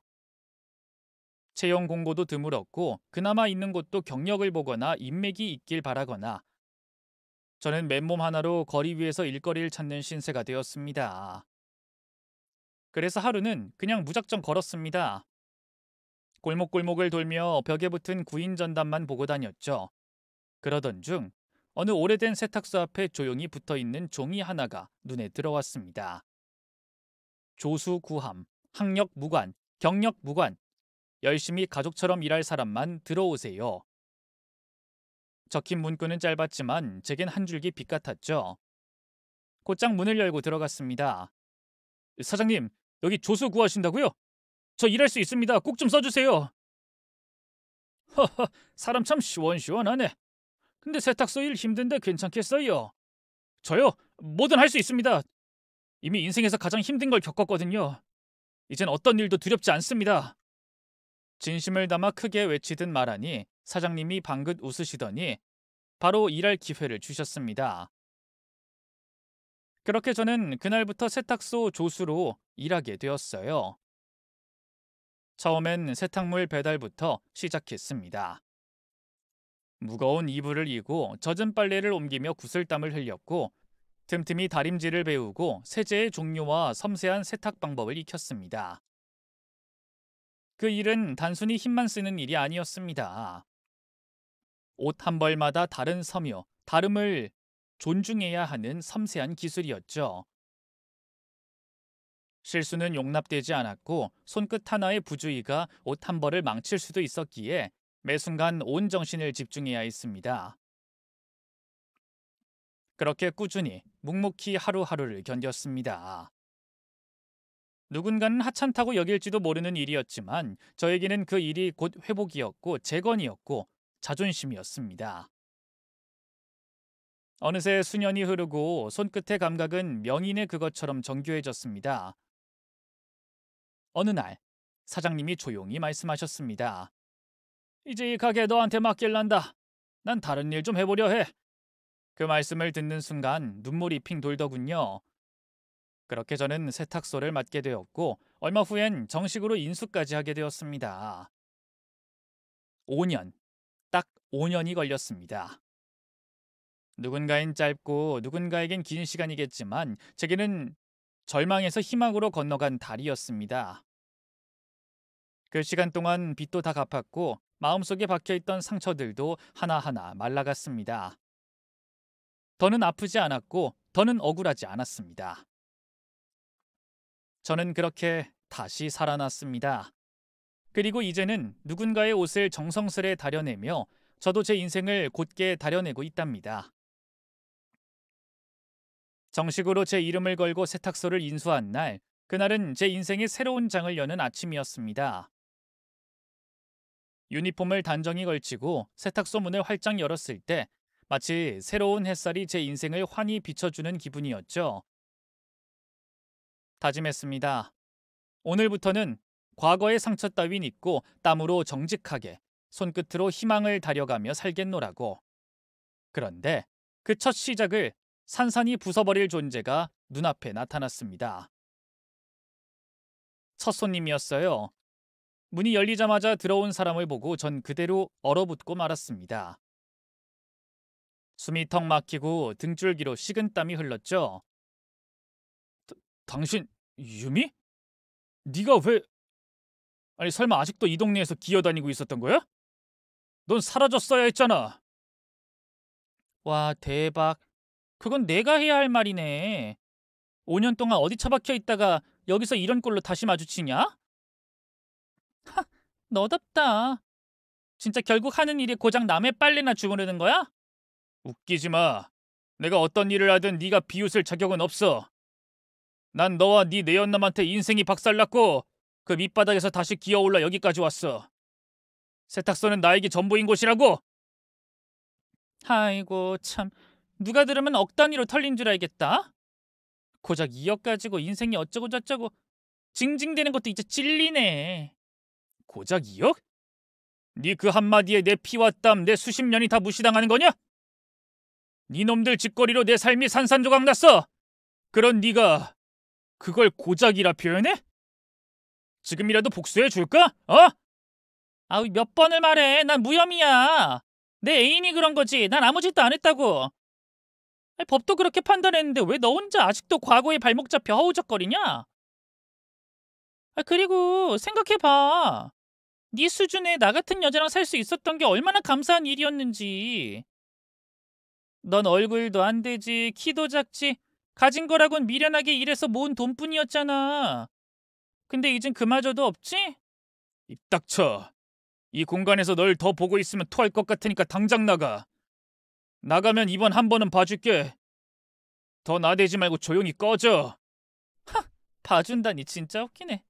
채용 공고도 드물었고 그나마 있는 곳도 경력을 보거나 인맥이 있길 바라거나 저는 맨몸 하나로 거리 위에서 일거리를 찾는 신세가 되었습니다. 그래서 하루는 그냥 무작정 걸었습니다. 골목골목을 돌며 벽에 붙은 구인 전단만 보고 다녔죠. 그러던 중 어느 오래된 세탁소 앞에 조용히 붙어 있는 종이 하나가 눈에 들어왔습니다. 조수 구함, 학력 무관, 경력 무관, 열심히 가족처럼 일할 사람만 들어오세요. 적힌 문구는 짧았지만 제겐 한 줄기 빛 같았죠. 곧장 문을 열고 들어갔습니다. 사장님, 여기 조수 구하신다고요? 저 일할 수 있습니다. 꼭 좀 써주세요. 허허, 사람 참 시원시원하네. 근데 세탁소 일 힘든데 괜찮겠어요? 저요? 뭐든 할 수 있습니다. 이미 인생에서 가장 힘든 걸 겪었거든요. 이젠 어떤 일도 두렵지 않습니다. 진심을 담아 크게 외치듯 말하니 사장님이 방긋 웃으시더니 바로 일할 기회를 주셨습니다. 그렇게 저는 그날부터 세탁소 조수로 일하게 되었어요. 처음엔 세탁물 배달부터 시작했습니다. 무거운 이불을 이고 젖은 빨래를 옮기며 구슬땀을 흘렸고 틈틈이 다림질을 배우고 세제의 종류와 섬세한 세탁 방법을 익혔습니다. 그 일은 단순히 힘만 쓰는 일이 아니었습니다. 옷 한 벌마다 다른 섬유, 다름을 존중해야 하는 섬세한 기술이었죠. 실수는 용납되지 않았고 손끝 하나의 부주의가 옷 한 벌을 망칠 수도 있었기에 매 순간 온 정신을 집중해야 했습니다. 그렇게 꾸준히 묵묵히 하루하루를 견뎠습니다. 누군가는 하찮다고 여길지도 모르는 일이었지만 저에게는 그 일이 곧 회복이었고 재건이었고 자존심이었습니다. 어느새 수년이 흐르고 손끝의 감각은 명인의 그것처럼 정교해졌습니다. 어느 날 사장님이 조용히 말씀하셨습니다. 이제 이 가게 너한테 맡길란다. 난 다른 일 좀 해보려 해. 그 말씀을 듣는 순간 눈물이 핑 돌더군요. 그렇게 저는 세탁소를 맡게 되었고 얼마 후엔 정식으로 인수까지 하게 되었습니다. 5년, 딱 5년이 걸렸습니다. 누군가엔 짧고 누군가에겐 긴 시간이겠지만 제게는 절망에서 희망으로 건너간 달이었습니다. 그 시간 동안 빚도 다 갚았고 마음속에 박혀있던 상처들도 하나하나 말라갔습니다. 더는 아프지 않았고 더는 억울하지 않았습니다. 저는 그렇게 다시 살아났습니다. 그리고 이제는 누군가의 옷을 정성스레 다려내며 저도 제 인생을 곧게 다려내고 있답니다. 정식으로 제 이름을 걸고 세탁소를 인수한 날, 그날은 제 인생의 새로운 장을 여는 아침이었습니다. 유니폼을 단정히 걸치고 세탁소 문을 활짝 열었을 때 마치 새로운 햇살이 제 인생을 환히 비춰주는 기분이었죠. 다짐했습니다. 오늘부터는 과거의 상처 따윈 잊고 땀으로 정직하게 손끝으로 희망을 다려가며 살겠노라고. 그런데 그 첫 시작을 산산이 부숴버릴 존재가 눈앞에 나타났습니다. 첫 손님이었어요. 문이 열리자마자 들어온 사람을 보고 전 그대로 얼어붙고 말았습니다. 숨이 턱 막히고 등줄기로 식은땀이 흘렀죠. 당신 유미? 네가 왜... 아니 설마 아직도 이 동네에서 기어다니고 있었던 거야? 넌 사라졌어야 했잖아. 와, 대박. 그건 내가 해야 할 말이네. 5년 동안 어디 처박혀 있다가 여기서 이런 꼴로 다시 마주치냐? 너답다. 진짜 결국 하는 일이 고작 남의 빨래나 주무르는 거야? 웃기지 마. 내가 어떤 일을 하든 네가 비웃을 자격은 없어. 난 너와 네 내연남한테 인생이 박살났고 그 밑바닥에서 다시 기어올라 여기까지 왔어. 세탁소는 나에게 전부인 곳이라고. 아이고 참. 누가 들으면 억 단위로 털린 줄 알겠다. 고작 2억 가지고 인생이 어쩌고 저쩌고. 징징대는 것도 이제 찔리네. 고작 2억? 네 그 한마디에 내 피와 땀, 내 수십 년이 다 무시당하는 거냐? 네 놈들 짓거리로 내 삶이 산산조각 났어. 그런 네가 그걸 고작이라 표현해? 지금이라도 복수해 줄까? 어? 아우, 몇 번을 말해. 난 무혐의야. 내 애인이 그런 거지. 난 아무 짓도 안 했다고. 아니, 법도 그렇게 판단했는데 왜 너 혼자 아직도 과거에 발목 잡혀 허우적거리냐? 그리고 생각해봐. 네 수준에 나 같은 여자랑 살 수 있었던 게 얼마나 감사한 일이었는지. 넌 얼굴도 안 되지, 키도 작지, 가진 거라곤 미련하게 일해서 모은 돈뿐이었잖아. 근데 이젠 그마저도 없지? 입 닥쳐. 이 공간에서 널 더 보고 있으면 토할 것 같으니까 당장 나가. 나가면 이번 한 번은 봐줄게. 더 나대지 말고 조용히 꺼져. 봐준다니 진짜 웃기네.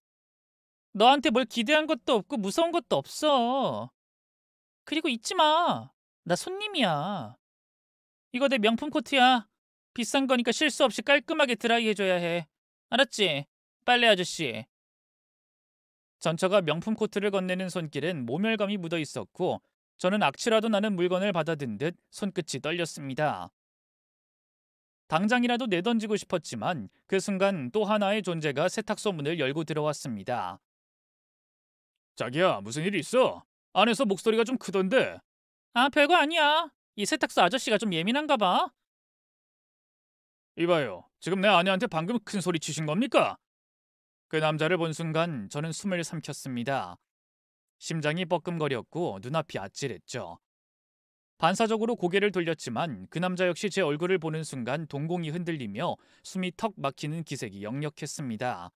너한테 뭘 기대한 것도 없고 무서운 것도 없어. 그리고 잊지 마. 나 손님이야. 이거 내 명품 코트야. 비싼 거니까 실수 없이 깔끔하게 드라이 해줘야 해. 알았지? 빨래 아저씨. 전처가 명품 코트를 건네는 손길엔 모멸감이 묻어 있었고 저는 악취라도 나는 물건을 받아든 듯 손끝이 떨렸습니다. 당장이라도 내던지고 싶었지만 그 순간 또 하나의 존재가 세탁소 문을 열고 들어왔습니다. 자기야, 무슨 일 있어? 안에서 목소리가 좀 크던데. 별거 아니야. 이 세탁소 아저씨가 좀 예민한가 봐. 이봐요. 지금 내 아내한테 방금 큰 소리 치신 겁니까? 그 남자를 본 순간 저는 숨을 삼켰습니다. 심장이 뻐끔거렸고 눈앞이 아찔했죠. 반사적으로 고개를 돌렸지만 그 남자 역시 제 얼굴을 보는 순간 동공이 흔들리며 숨이 턱 막히는 기색이 역력했습니다.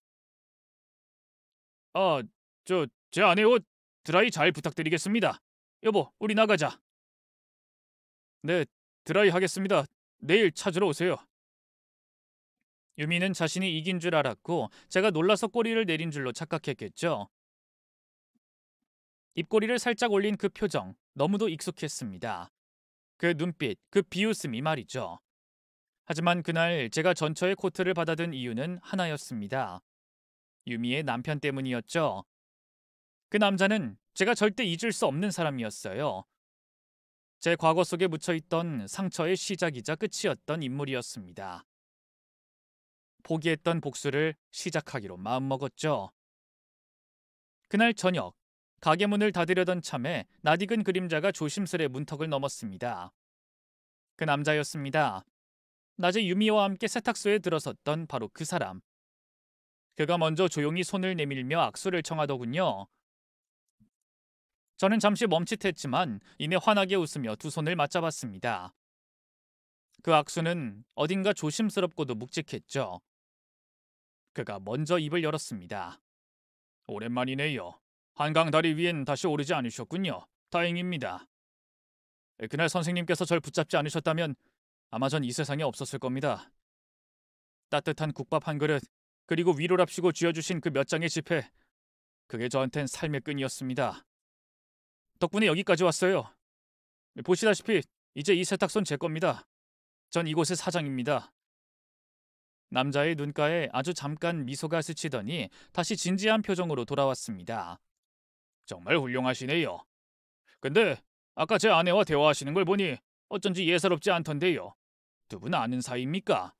제 아내 옷 드라이 잘 부탁드리겠습니다. 여보, 우리 나가자. 네, 드라이 하겠습니다. 내일 찾으러 오세요. 유미는 자신이 이긴 줄 알았고 제가 놀라서 꼬리를 내린 줄로 착각했겠죠. 입꼬리를 살짝 올린 그 표정, 너무도 익숙했습니다. 그 눈빛, 그 비웃음이 말이죠. 하지만 그날 제가 전처의 코트를 받아든 이유는 하나였습니다. 유미의 남편 때문이었죠. 그 남자는 제가 절대 잊을 수 없는 사람이었어요. 제 과거 속에 묻혀있던 상처의 시작이자 끝이었던 인물이었습니다. 포기했던 복수를 시작하기로 마음먹었죠. 그날 저녁, 가게 문을 닫으려던 참에 낯익은 그림자가 조심스레 문턱을 넘었습니다. 그 남자였습니다. 낮에 유미와 함께 세탁소에 들어섰던 바로 그 사람. 그가 먼저 조용히 손을 내밀며 악수를 청하더군요. 저는 잠시 멈칫했지만 이내 환하게 웃으며 두 손을 맞잡았습니다. 그 악수는 어딘가 조심스럽고도 묵직했죠. 그가 먼저 입을 열었습니다. 오랜만이네요. 한강 다리 위엔 다시 오르지 않으셨군요. 다행입니다. 그날 선생님께서 절 붙잡지 않으셨다면 아마 전 이 세상에 없었을 겁니다. 따뜻한 국밥 한 그릇, 그리고 위로랍시고 쥐어주신 그 몇 장의 지폐, 그게 저한텐 삶의 끈이었습니다. 덕분에 여기까지 왔어요. 보시다시피 이제 이 세탁소는 제 겁니다. 전 이곳의 사장입니다. 남자의 눈가에 아주 잠깐 미소가 스치더니 다시 진지한 표정으로 돌아왔습니다. 정말 훌륭하시네요. 근데 아까 제 아내와 대화하시는 걸 보니 어쩐지 예사롭지 않던데요. 두 분 아는 사이입니까?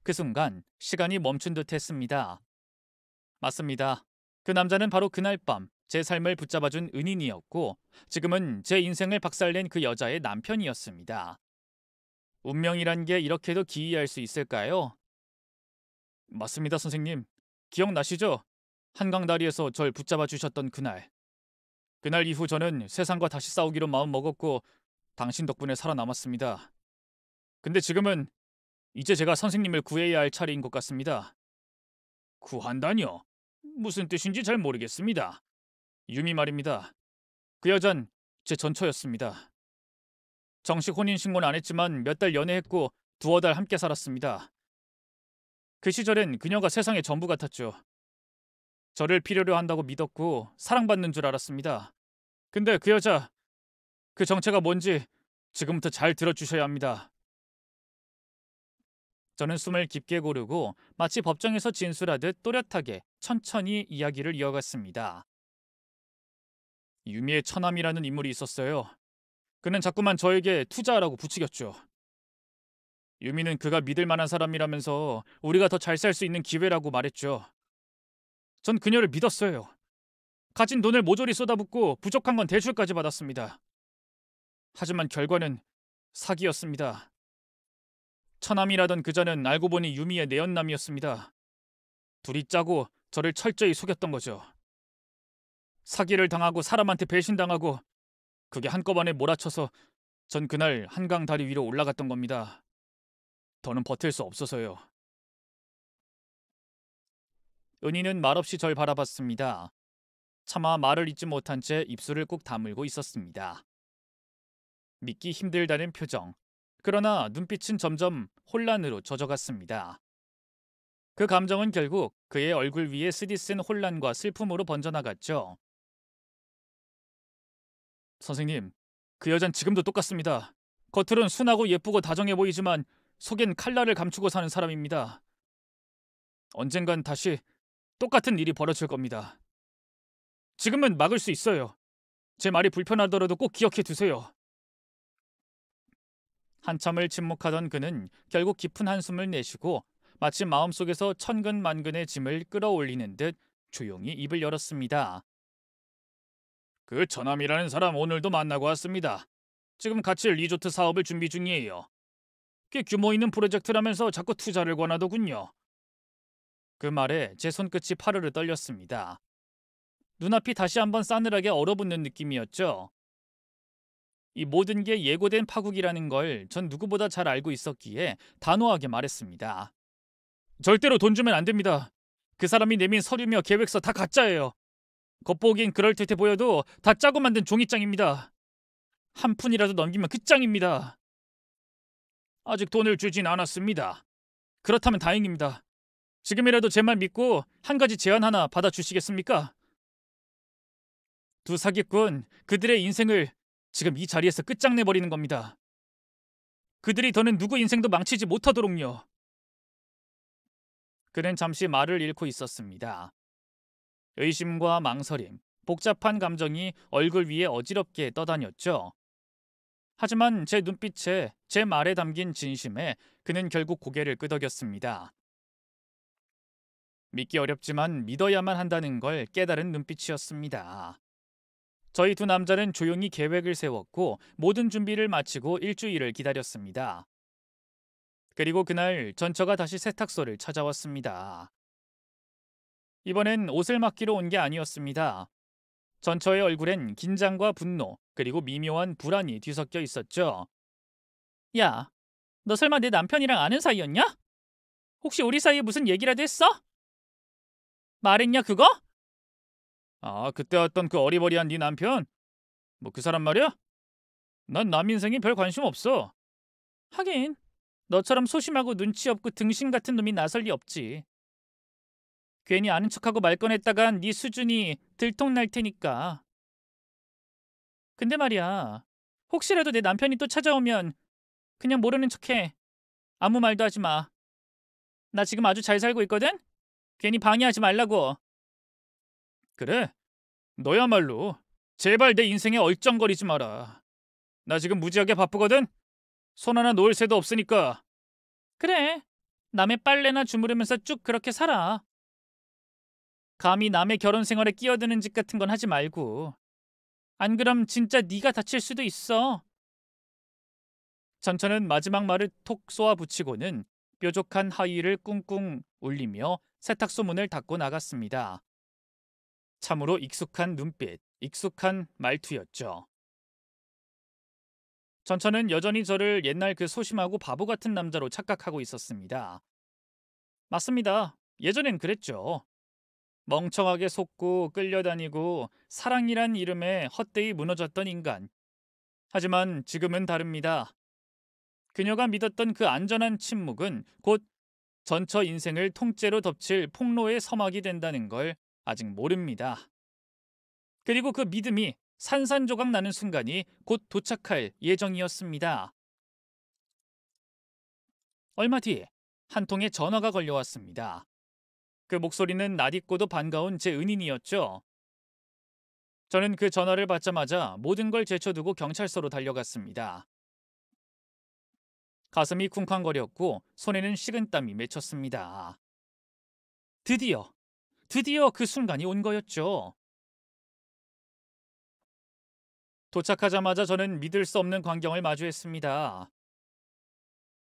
그 순간 시간이 멈춘 듯 했습니다. 맞습니다. 그 남자는 바로 그날 밤 제 삶을 붙잡아준 은인이었고 지금은 제 인생을 박살낸 그 여자의 남편이었습니다. 운명이란 게 이렇게도 기이할 수 있을까요? 맞습니다, 선생님. 기억나시죠? 한강 다리에서 절 붙잡아 주셨던 그날. 그날 이후 저는 세상과 다시 싸우기로 마음먹었고 당신 덕분에 살아남았습니다. 근데 지금은 이제 제가 선생님을 구해야 할 차례인 것 같습니다. 구한다뇨? 무슨 뜻인지 잘 모르겠습니다. 유미 말입니다. 그 여잔 제 전처였습니다. 정식 혼인신고는 안 했지만 몇 달 연애했고 두어 달 함께 살았습니다. 그 시절엔 그녀가 세상의 전부 같았죠. 저를 필요로 한다고 믿었고 사랑받는 줄 알았습니다. 근데 그 여자, 그 정체가 뭔지 지금부터 잘 들어주셔야 합니다. 저는 숨을 깊게 고르고 마치 법정에서 진술하듯 또렷하게 천천히 이야기를 이어갔습니다. 유미의 처남이라는 인물이 있었어요. 그는 자꾸만 저에게 투자하라고 부추겼죠. 유미는 그가 믿을 만한 사람이라면서 우리가 더 잘 살 수 있는 기회라고 말했죠. 전 그녀를 믿었어요. 가진 돈을 모조리 쏟아붓고 부족한 건 대출까지 받았습니다. 하지만 결과는 사기였습니다. 처남이라던 그자는 알고 보니 유미의 내연남이었습니다. 둘이 짜고 저를 철저히 속였던 거죠. 사기를 당하고 사람한테 배신당하고 그게 한꺼번에 몰아쳐서 전 그날 한강 다리 위로 올라갔던 겁니다. 더는 버틸 수 없어서요. 은희는 말없이 절 바라봤습니다. 차마 말을 잇지 못한 채 입술을 꾹 다물고 있었습니다. 믿기 힘들다는 표정. 그러나 눈빛은 점점 혼란으로 젖어갔습니다. 그 감정은 결국 그의 얼굴 위에 쓰디쓴 혼란과 슬픔으로 번져나갔죠. 선생님, 그 여잔 지금도 똑같습니다. 겉으론 순하고 예쁘고 다정해 보이지만 속엔 칼날을 감추고 사는 사람입니다. 언젠간 다시 똑같은 일이 벌어질 겁니다. 지금은 막을 수 있어요. 제 말이 불편하더라도 꼭 기억해 두세요. 한참을 침묵하던 그는 결국 깊은 한숨을 내쉬고 마치 마음속에서 천근만근의 짐을 끌어올리는 듯 조용히 입을 열었습니다. 그 처남이라는 사람 오늘도 만나고 왔습니다. 지금 같이 리조트 사업을 준비 중이에요. 꽤 규모 있는 프로젝트라면서 자꾸 투자를 권하더군요. 그 말에 제 손끝이 파르르 떨렸습니다. 눈앞이 다시 한번 싸늘하게 얼어붙는 느낌이었죠. 이 모든 게 예고된 파국이라는 걸 전 누구보다 잘 알고 있었기에 단호하게 말했습니다. 절대로 돈 주면 안 됩니다. 그 사람이 내민 서류며 계획서 다 가짜예요. 겉보기엔 그럴듯해 보여도 다 짜고 만든 종이장입니다. 한 푼이라도 넘기면 끝장입니다. 아직 돈을 주진 않았습니다. 그렇다면 다행입니다. 지금이라도 제 말 믿고 한 가지 제안 하나 받아주시겠습니까? 두 사기꾼, 그들의 인생을 지금 이 자리에서 끝장내버리는 겁니다. 그들이 더는 누구 인생도 망치지 못하도록요. 그는 잠시 말을 잃고 있었습니다. 의심과 망설임, 복잡한 감정이 얼굴 위에 어지럽게 떠다녔죠. 하지만 제 눈빛에, 제 말에 담긴 진심에 그는 결국 고개를 끄덕였습니다. 믿기 어렵지만 믿어야만 한다는 걸 깨달은 눈빛이었습니다. 저희 두 남자는 조용히 계획을 세웠고 모든 준비를 마치고 일주일을 기다렸습니다. 그리고 그날 전처가 다시 세탁소를 찾아왔습니다. 이번엔 옷을 맡기러 온 게 아니었습니다. 전처의 얼굴엔 긴장과 분노 그리고 미묘한 불안이 뒤섞여 있었죠. 야, 너 설마 내 남편이랑 아는 사이였냐? 혹시 우리 사이에 무슨 얘기라도 했어? 말했냐 그거? 아, 그때 왔던 그 어리버리한 네 남편? 뭐 그 사람 말이야? 난 남 인생에 별 관심 없어. 하긴 너처럼 소심하고 눈치 없고 등신 같은 놈이 나설 리 없지. 괜히 아는 척하고 말 꺼냈다간 네 수준이 들통날 테니까. 근데 말이야, 혹시라도 내 남편이 또 찾아오면 그냥 모르는 척해. 아무 말도 하지 마. 나 지금 아주 잘 살고 있거든? 괜히 방해하지 말라고. 그래? 너야말로 제발 내 인생에 얼쩡거리지 마라. 나 지금 무지하게 바쁘거든? 손 하나 놓을 새도 없으니까. 그래. 남의 빨래나 주무르면서 쭉 그렇게 살아. 감히 남의 결혼 생활에 끼어드는 짓 같은 건 하지 말고. 안 그럼 진짜 네가 다칠 수도 있어. 전처는 마지막 말을 톡 쏘아붙이고는 뾰족한 하의를 꿍꿍 울리며 세탁소 문을 닫고 나갔습니다. 참으로 익숙한 눈빛, 익숙한 말투였죠. 전처는 여전히 저를 옛날 그 소심하고 바보 같은 남자로 착각하고 있었습니다. 맞습니다. 예전엔 그랬죠. 멍청하게 속고 끌려다니고 사랑이란 이름에 헛되이 무너졌던 인간. 하지만 지금은 다릅니다. 그녀가 믿었던 그 안전한 침묵은 곧 전처 인생을 통째로 덮칠 폭로의 서막이 된다는 걸 아직 모릅니다. 그리고 그 믿음이 산산조각 나는 순간이 곧 도착할 예정이었습니다. 얼마 뒤 한 통의 전화가 걸려왔습니다. 그 목소리는 낯익고도 반가운 제 은인이었죠. 저는 그 전화를 받자마자 모든 걸 제쳐두고 경찰서로 달려갔습니다. 가슴이 쿵쾅거렸고 손에는 식은땀이 맺혔습니다. 드디어 그 순간이 온 거였죠. 도착하자마자 저는 믿을 수 없는 광경을 마주했습니다.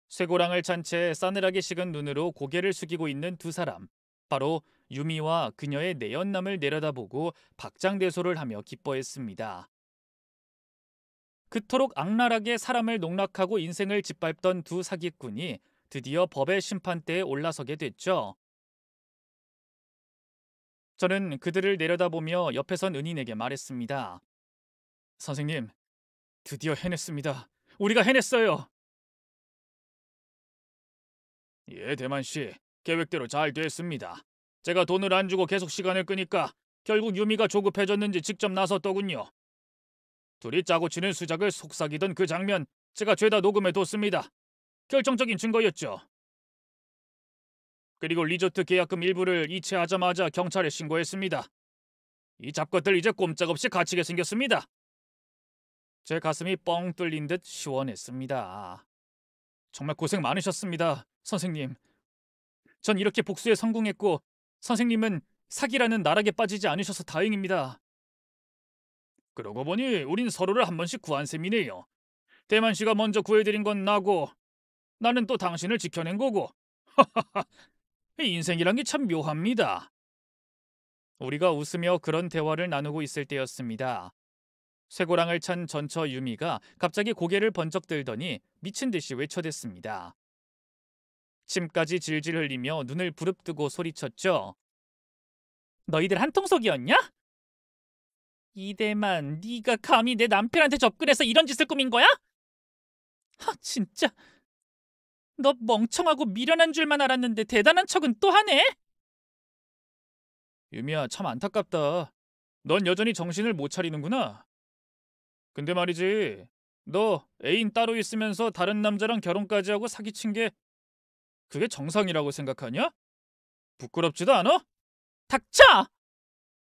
쇠고랑을 찬 채 싸늘하게 식은 눈으로 고개를 숙이고 있는 두 사람. 바로 유미와 그녀의 내연남을 내려다보고 박장대소를 하며 기뻐했습니다. 그토록 악랄하게 사람을 농락하고 인생을 짓밟던 두 사기꾼이 드디어 법의 심판대에 올라서게 됐죠. 저는 그들을 내려다보며 옆에 선 은인에게 말했습니다. 선생님, 드디어 해냈습니다. 우리가 해냈어요. 예, 대만 씨. 계획대로 잘 됐습니다. 제가 돈을 안 주고 계속 시간을 끄니까 결국 유미가 조급해졌는지 직접 나섰더군요. 둘이 짜고 치는 수작을 속삭이던 그 장면 제가 죄다 녹음해뒀습니다. 결정적인 증거였죠. 그리고 리조트 계약금 일부를 이체하자마자 경찰에 신고했습니다. 이 잡것들 이제 꼼짝없이 갇히게 생겼습니다. 제 가슴이 뻥 뚫린 듯 시원했습니다. 정말 고생 많으셨습니다, 선생님. 전 이렇게 복수에 성공했고 선생님은 사기라는 나락에 빠지지 않으셔서 다행입니다. 그러고 보니 우린 서로를 한 번씩 구한 셈이네요. 대만 씨가 먼저 구해드린 건 나고 나는 또 당신을 지켜낸 거고. 인생이란 게 참 묘합니다. 우리가 웃으며 그런 대화를 나누고 있을 때였습니다. 쇠고랑을 찬 전처 유미가 갑자기 고개를 번쩍 들더니 미친 듯이 외쳐댔습니다. 침까지 질질 흘리며 눈을 부릅뜨고 소리쳤죠. 너희들 한통속이었냐? 이대만, 네가 감히 내 남편한테 접근해서 이런 짓을 꾸민 거야? 진짜 너 멍청하고 미련한 줄만 알았는데 대단한 척은 또 하네? 유미야, 참 안타깝다. 넌 여전히 정신을 못 차리는구나. 근데 말이지, 너 애인 따로 있으면서 다른 남자랑 결혼까지 하고 사기친 게 그게 정상이라고 생각하냐? 부끄럽지도 않아? 닥쳐!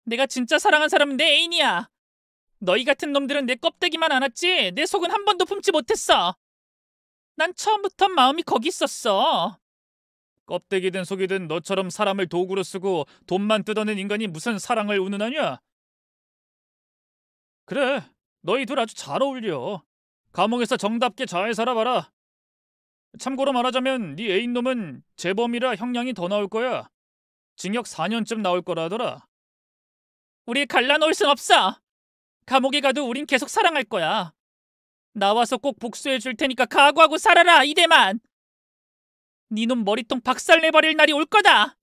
내가 진짜 사랑한 사람은 내 애인이야. 너희 같은 놈들은 내 껍데기만 안았지 내 속은 한 번도 품지 못했어. 난 처음부터 마음이 거기 있었어. 껍데기든 속이든 너처럼 사람을 도구로 쓰고 돈만 뜯어낸 인간이 무슨 사랑을 운운하냐? 그래, 너희 둘 아주 잘 어울려. 감옥에서 정답게 잘 살아봐라. 참고로 말하자면 네 애인놈은 재범이라 형량이 더 나올 거야. 징역 4년쯤 나올 거라더라. 우리 갈라놓을 순 없어. 감옥에 가도 우린 계속 사랑할 거야. 나와서 꼭 복수해 줄 테니까 각오하고 살아라, 이대만. 네 놈 머리통 박살내버릴 날이 올 거다.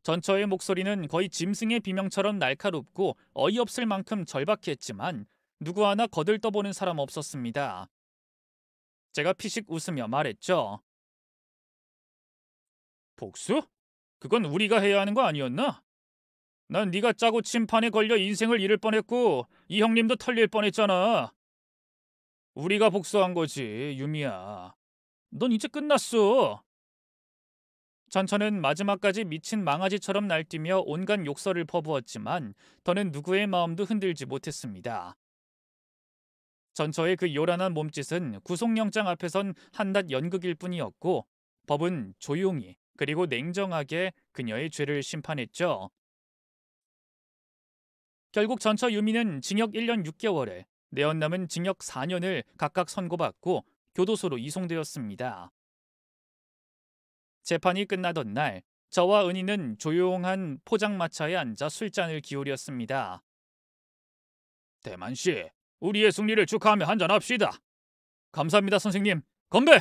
전처의 목소리는 거의 짐승의 비명처럼 날카롭고 어이없을 만큼 절박했지만 누구 하나 거들떠보는 사람 없었습니다. 제가 피식 웃으며 말했죠. 복수? 그건 우리가 해야 하는 거 아니었나? 난 네가 짜고 친 판에 걸려 인생을 잃을 뻔했고 이 형님도 털릴 뻔했잖아. 우리가 복수한 거지, 유미야. 넌 이제 끝났어. 전처는 마지막까지 미친 망아지처럼 날뛰며 온갖 욕설을 퍼부었지만 더는 누구의 마음도 흔들지 못했습니다. 전처의 그 요란한 몸짓은 구속영장 앞에선 한낱 연극일 뿐이었고 법은 조용히 그리고 냉정하게 그녀의 죄를 심판했죠. 결국 전처 유미는 징역 1년 6개월에 내연남은 징역 4년을 각각 선고받고 교도소로 이송되었습니다. 재판이 끝나던 날 저와 은희는 조용한 포장마차에 앉아 술잔을 기울였습니다. 대만씨, 우리의 승리를 축하하며 한잔합시다. 감사합니다, 선생님. 건배!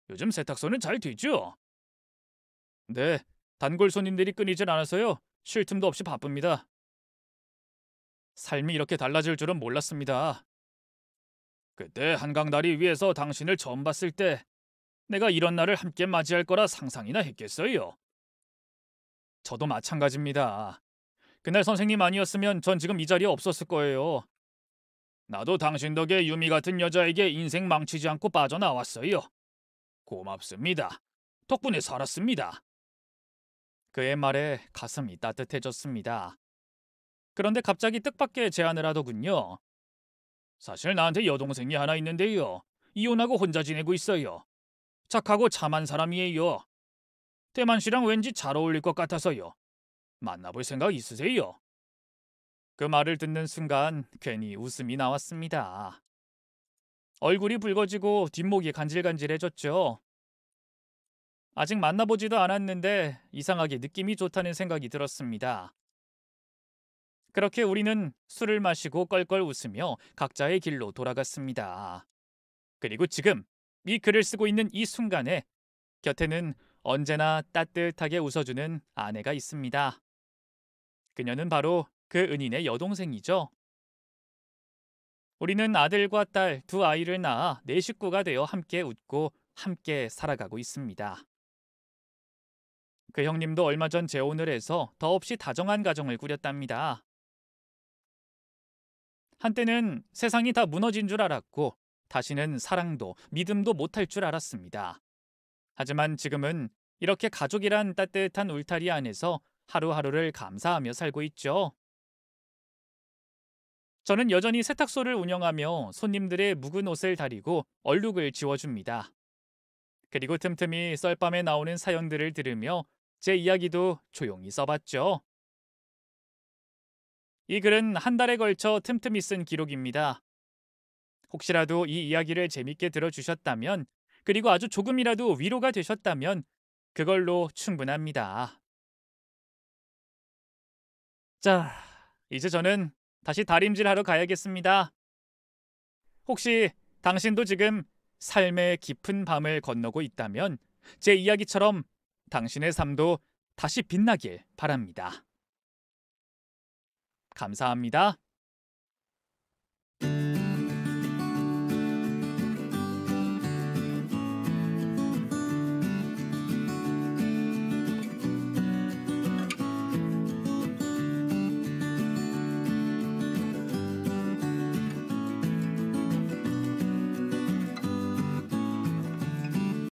요즘 세탁소는 잘 되죠? 네, 단골 손님들이 끊이질 않아서요. 쉴 틈도 없이 바쁩니다. 삶이 이렇게 달라질 줄은 몰랐습니다. 그때 한강다리 위에서 당신을 처음 봤을 때 내가 이런 날을 함께 맞이할 거라 상상이나 했겠어요. 저도 마찬가지입니다. 그날 선생님 아니었으면 전 지금 이 자리에 없었을 거예요. 나도 당신 덕에 유미 같은 여자에게 인생 망치지 않고 빠져나왔어요. 고맙습니다. 덕분에 살았습니다. 그의 말에 가슴이 따뜻해졌습니다. 그런데 갑자기 뜻밖의 제안을 하더군요. 사실 나한테 여동생이 하나 있는데요. 이혼하고 혼자 지내고 있어요. 착하고 참한 사람이에요. 대만 씨랑 왠지 잘 어울릴 것 같아서요. 만나볼 생각 있으세요? 그 말을 듣는 순간 괜히 웃음이 나왔습니다. 얼굴이 붉어지고 뒷목이 간질간질해졌죠. 아직 만나보지도 않았는데 이상하게 느낌이 좋다는 생각이 들었습니다. 그렇게 우리는 술을 마시고 껄껄 웃으며 각자의 길로 돌아갔습니다. 그리고 지금 이 글을 쓰고 있는 이 순간에 곁에는 언제나 따뜻하게 웃어주는 아내가 있습니다. 그녀는 바로 그 은인의 여동생이죠. 우리는 아들과 딸 두 아이를 낳아 네 식구가 되어 함께 웃고 함께 살아가고 있습니다. 그 형님도 얼마 전 재혼을 해서 더없이 다정한 가정을 꾸렸답니다. 한때는 세상이 다 무너진 줄 알았고 다시는 사랑도 믿음도 못할 줄 알았습니다. 하지만 지금은 이렇게 가족이란 따뜻한 울타리 안에서 하루하루를 감사하며 살고 있죠. 저는 여전히 세탁소를 운영하며 손님들의 묵은 옷을 다리고 얼룩을 지워줍니다. 그리고 틈틈이 썰밤에 나오는 사연들을 들으며 제 이야기도 조용히 써봤죠. 이 글은 한 달에 걸쳐 틈틈이 쓴 기록입니다. 혹시라도 이 이야기를 재밌게 들어주셨다면, 그리고 아주 조금이라도 위로가 되셨다면 그걸로 충분합니다. 자, 이제 저는 다시 다림질하러 가야겠습니다. 혹시 당신도 지금 삶의 깊은 밤을 건너고 있다면 제 이야기처럼 당신의 삶도 다시 빛나길 바랍니다. 감사합니다.